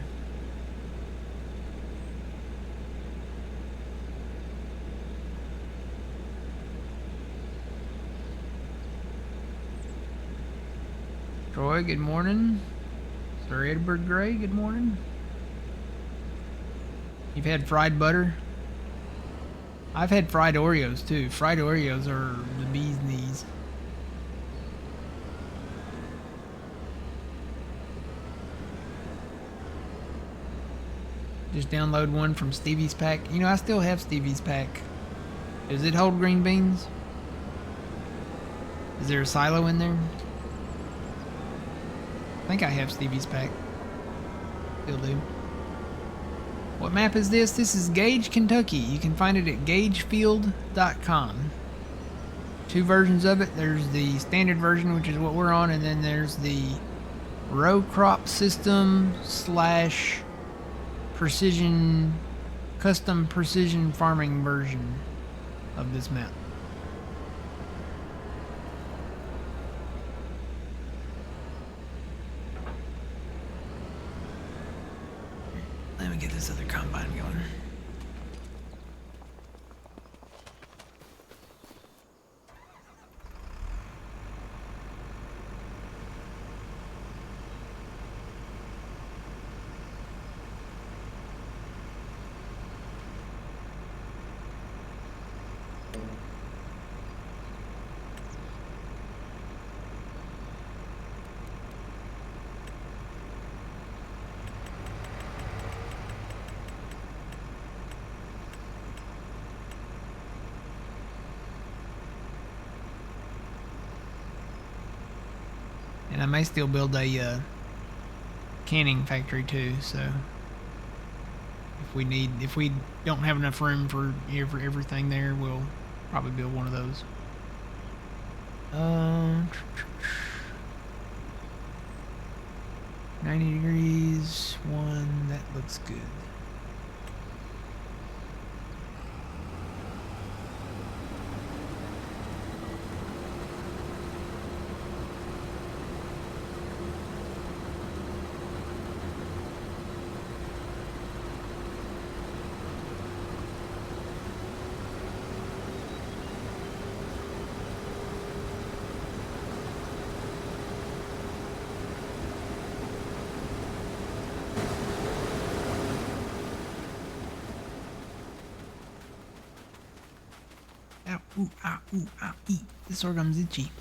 Troy, good morning. Sir Edward Gray, good morning. You've had fried butter? I've had fried Oreos too. Fried Oreos are the bee's knees. Just download one from Stevie's Pack. You know, I still have Stevie's Pack. Does it hold green beans? Is there a silo in there? I think I have Stevie's pack. Still do. What map is this? This is Gage, Kentucky. You can find it at gagefield.com. Two versions of it. There's the standard version, which is what we're on, and then there's the row crop system / precision, custom precision farming version of this map. Let me get this other combine going. And I may still build a canning factory too, so if we don't have enough room for everything there, we'll probably build one of those. 90 degrees, one, that looks good. Ow, ooh, ah, ooh, ah, ee. This sorghum's itchy.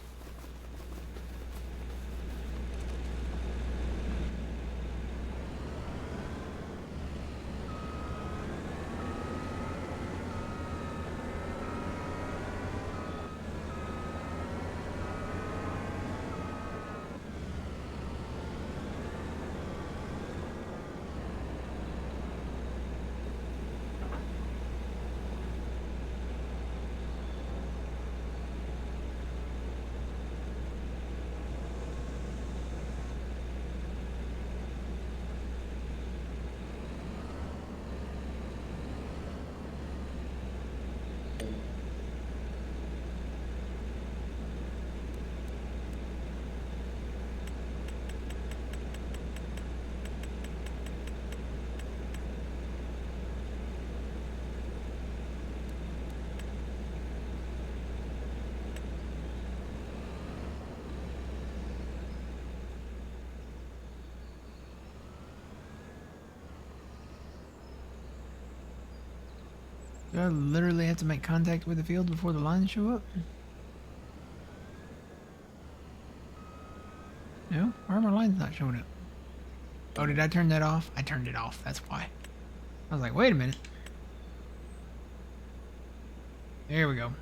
Do I literally have to make contact with the field before the lines show up? No? Why are my lines not showing up? Oh, did I turn that off? I turned it off, that's why. I was like, wait a minute. There we go.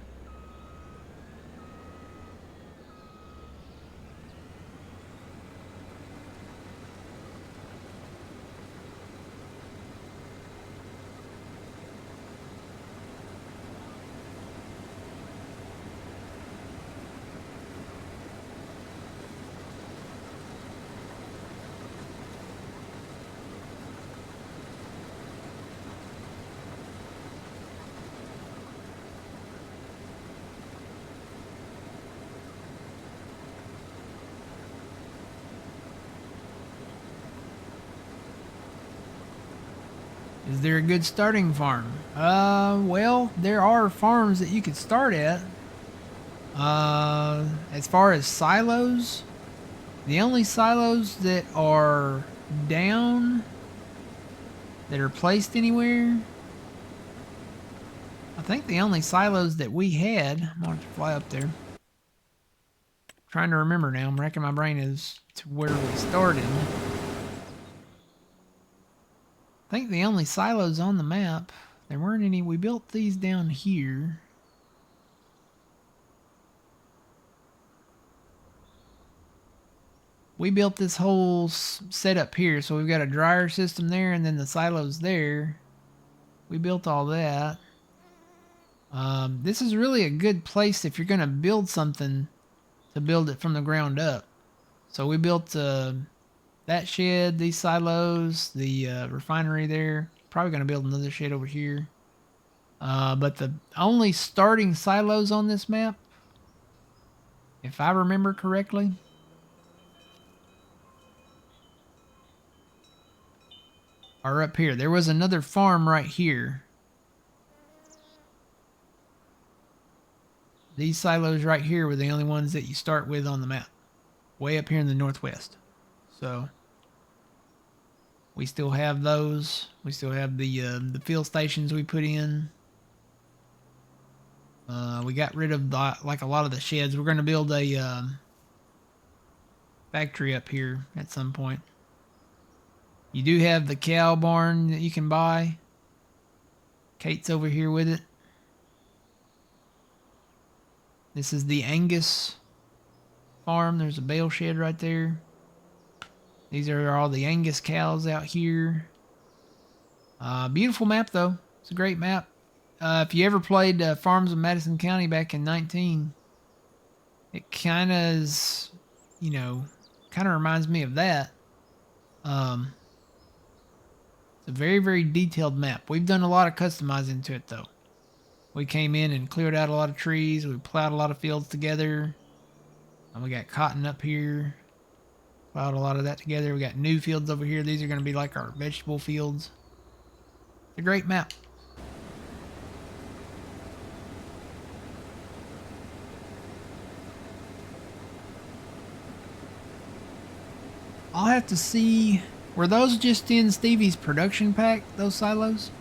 Is there a good starting farm? Well, there are farms that you could start at. As far as silos, the only silos that are down, that are placed anywhere, I think the only silos that we had, I'm gonna have to fly up there. Trying to remember now, I'm racking my brain as to where we started. I think the only silos on the map, there weren't any. We built these down here. we built this whole setup here. So we've got a dryer system there, and then the silos there. We built all that. This is really a good place if you're going to build something to build it from the ground up. So we built that shed, these silos, the refinery there. Probably going to build another shed over here. But the only starting silos on this map, if I remember correctly, are up here. There was another farm right here. These silos right here were the only ones that you start with on the map. Way up here in the northwest. So we still have those. We still have the field stations we put in. We got rid of like a lot of the sheds. We're going to build a factory up here at some point. You do have the cow barn that you can buy. Kate's over here with it. This is the Angus farm. There's a bale shed right there. These are all the Angus cows out here. Beautiful map, though. It's a great map. If you ever played Farms of Madison County back in 19, it kind of is, you know, kind of reminds me of that. It's a very, very detailed map. We've done a lot of customizing to it, though. We came in and cleared out a lot of trees. We plowed a lot of fields together. And we got cotton up here. Plowed a lot of that together. We got new fields over here. These are going to be like our vegetable fields. It's a great map. I'll have to see. Were those just in Stevie's production pack, those silos?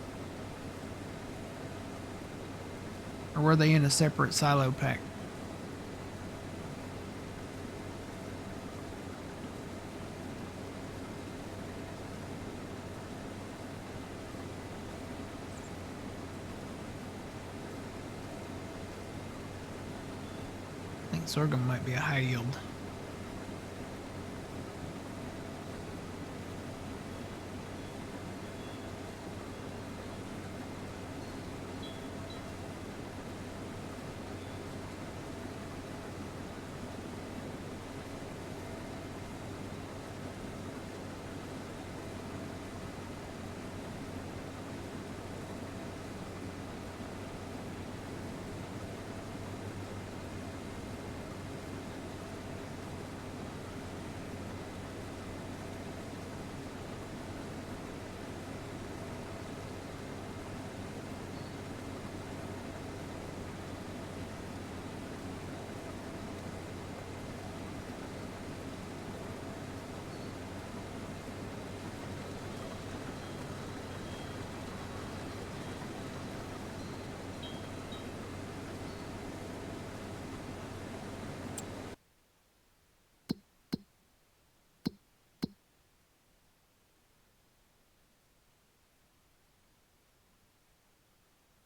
Or were they in a separate silo pack? I think sorghum might be a high yield.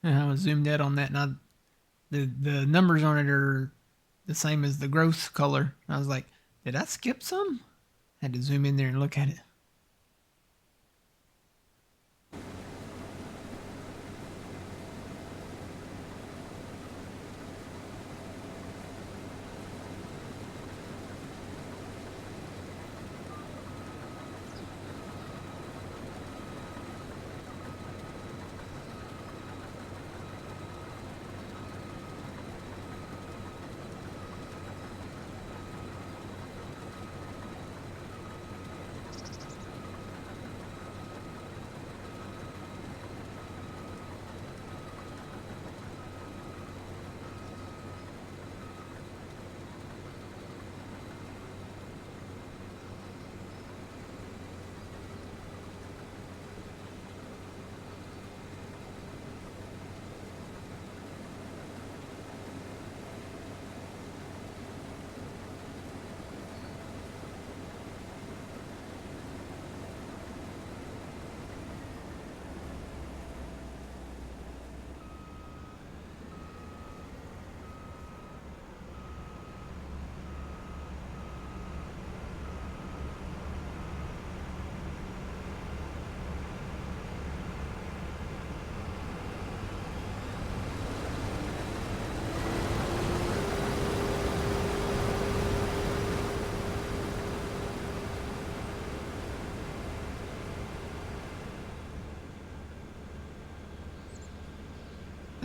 And I was zoomed out on that, and the numbers on it are the same as the growth color. And I was like, did I skip some? Had to zoom in there and look at it.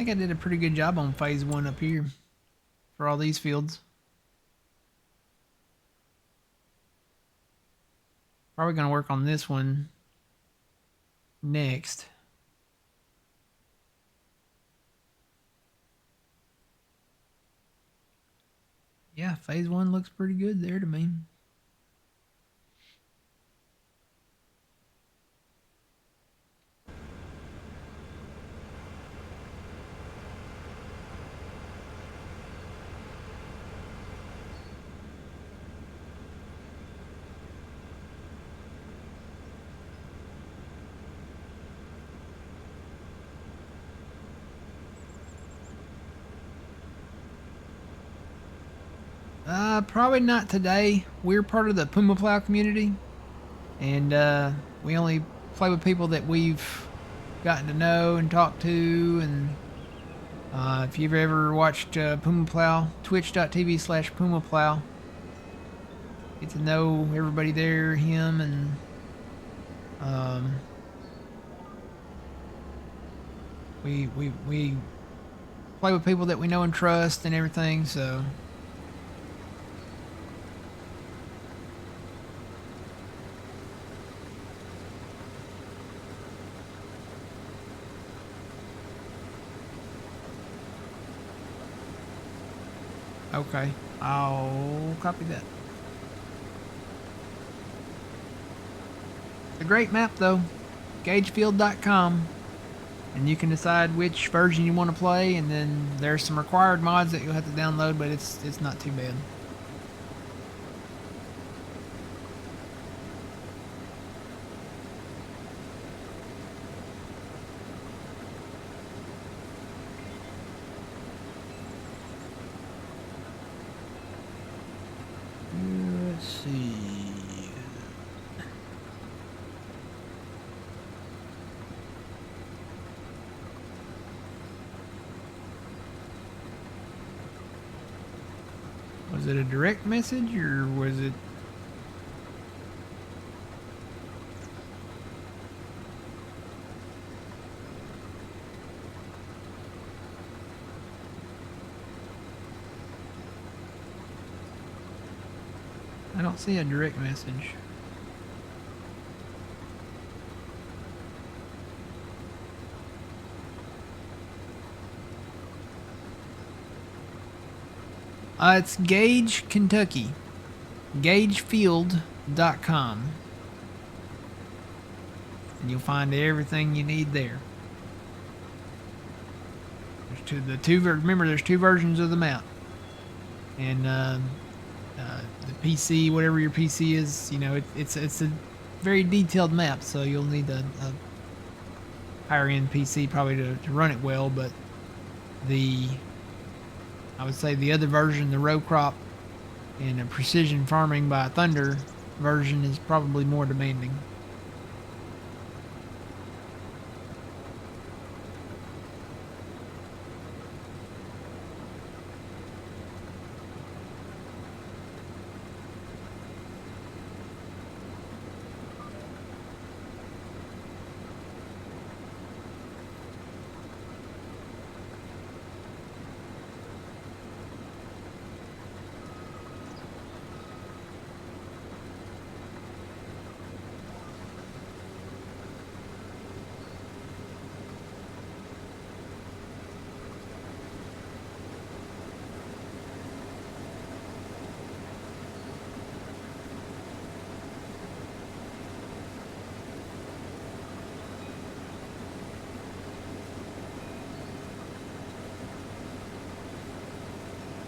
think I did a pretty good job on phase 1 up here for all these fields. Probably going to work on this one next. Yeah, phase 1 looks pretty good there to me. Probably not today. We're part of the Puma Plow community, and we only play with people that we've gotten to know and talked to. And if you've ever watched Puma Plow, twitch.tv/Puma Plow, get to know everybody there, him, and we play with people that we know and trust and everything. So. Okay, I'll copy that. It's a great map though, Gagefield.com, and you can decide which version you want to play, and then there's some required mods that you'll have to download, but it's not too bad. Let's see. Was it a direct message or was it? I don't see a direct message. It's Gage, Kentucky. Gagefield.com. And you'll find everything you need there. Remember, there's two versions of the map. And the PC, whatever your PC is, you know, it's a very detailed map, so you'll need a higher end PC probably to run it well, but I would say the other version, the row crop and a precision farming by Thunder version, is probably more demanding.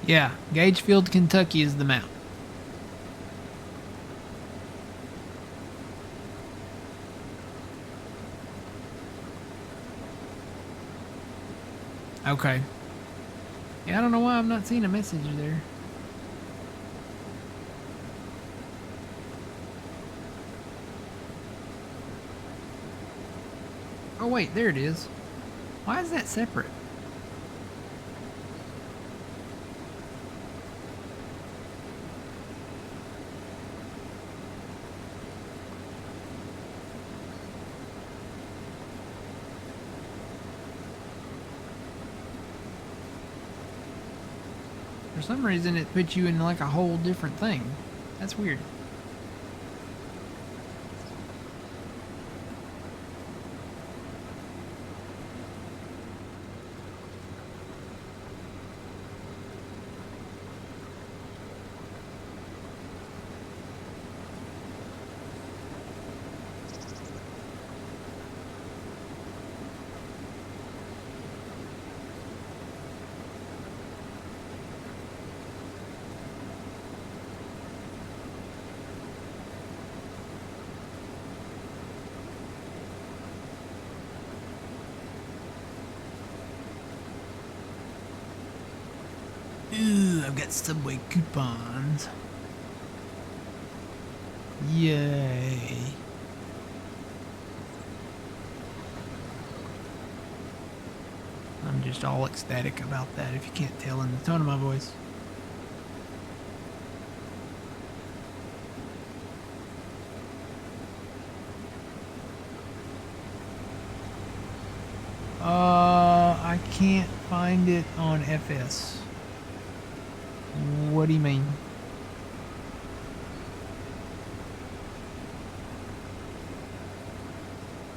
Yeah, Gagefield, Kentucky is the map. Okay. Yeah, I don't know why I'm not seeing a message there. Oh wait, there it is. Why is that separate? For some reason, it puts you in like a whole different thing. That's weird. Ooh, I've got Subway coupons. Yay. I'm just all ecstatic about that, if you can't tell in the tone of my voice. I can't find it on FS. What do you mean?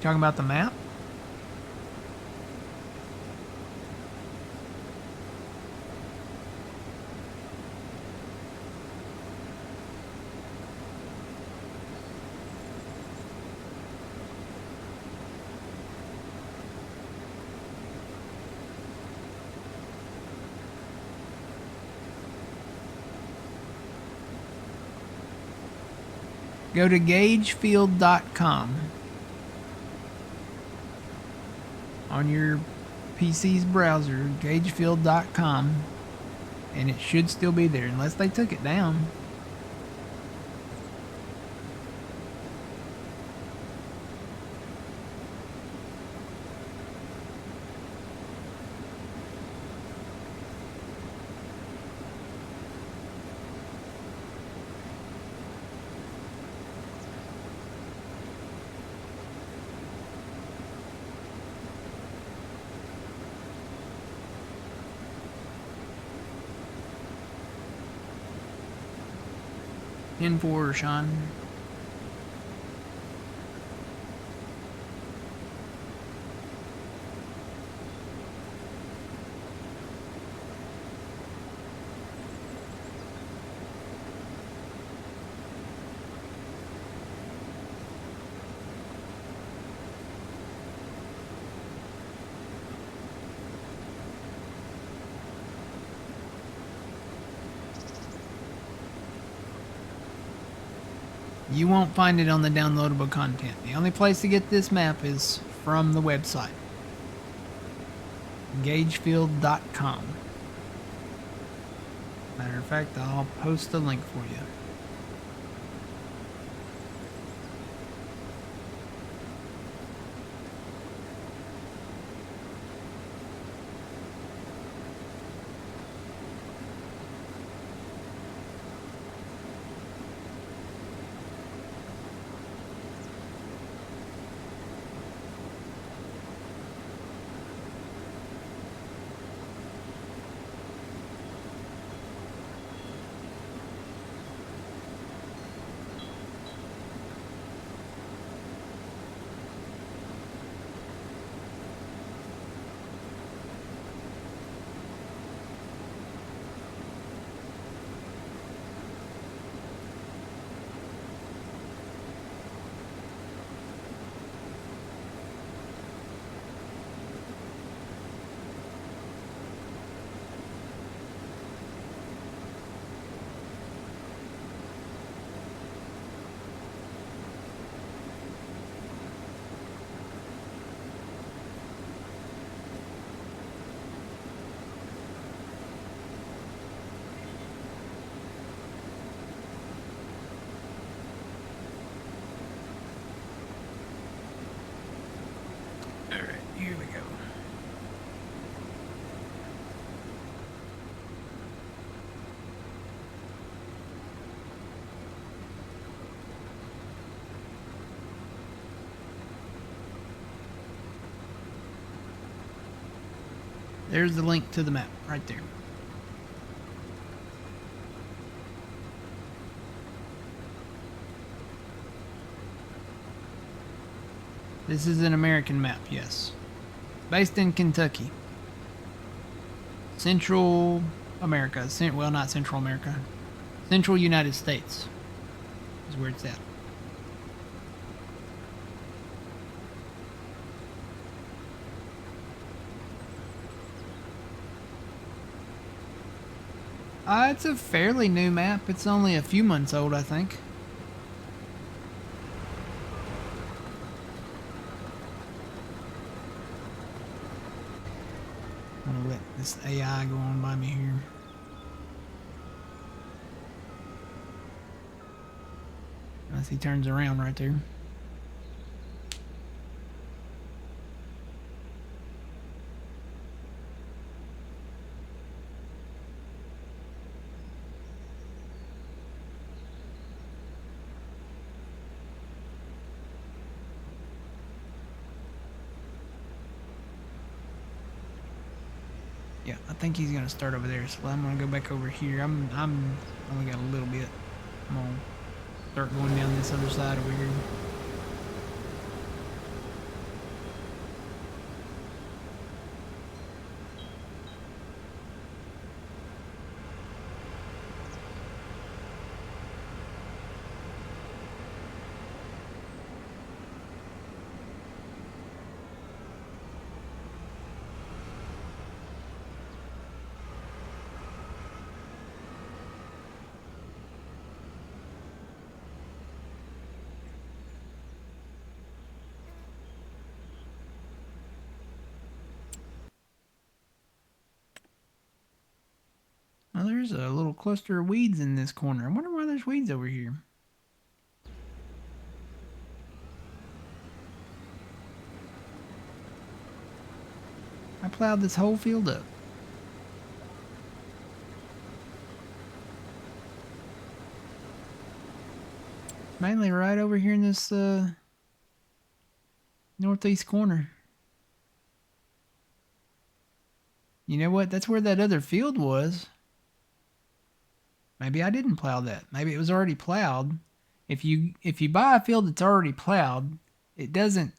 Talking about the map? Go to Gagefield.com on your PC's browser, Gagefield.com, and it should still be there unless they took it down. In for Sean. You won't find it on the downloadable content. The only place to get this map is from the website. Gagefield.com. Matter of fact, I'll post the link for you. Here we go. There's the link to the map right there. This is an American map, yes. Based in Kentucky. Central America. Well, not Central America. Central United States is where it's at. It's a fairly new map. It's only a few months old, I think. I'm gonna let this AI go on by me here. Unless he turns around right there. Yeah, I think he's gonna start over there, so I'm gonna go back over here. I'm only got a little bit. I'm gonna start going down this other side over here. Well, there's a little cluster of weeds in this corner. I wonder why there's weeds over here. I plowed this whole field up. Mainly right over here in this northeast corner. You know what? That's where that other field was. Maybe I didn't plow that. Maybe it was already plowed. If you buy a field that's already plowed, it doesn't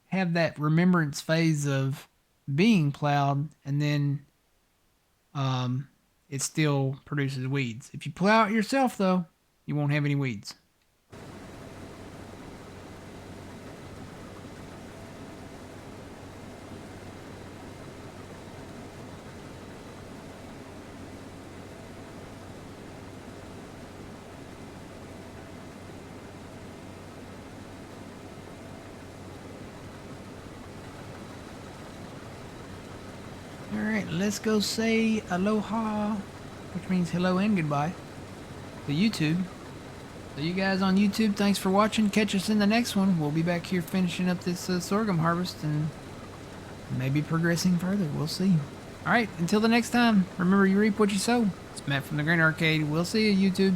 have that remembrance phase of being plowed, and then it still produces weeds. If you plow it yourself, though, you won't have any weeds. Alright, let's go say aloha, which means hello and goodbye, to YouTube. So you guys on YouTube, thanks for watching. Catch us in the next one. We'll be back here finishing up this sorghum harvest and maybe progressing further. We'll see. Alright, until the next time, remember you reap what you sow. It's Matt from the Grain Arcade. We'll see you, YouTube.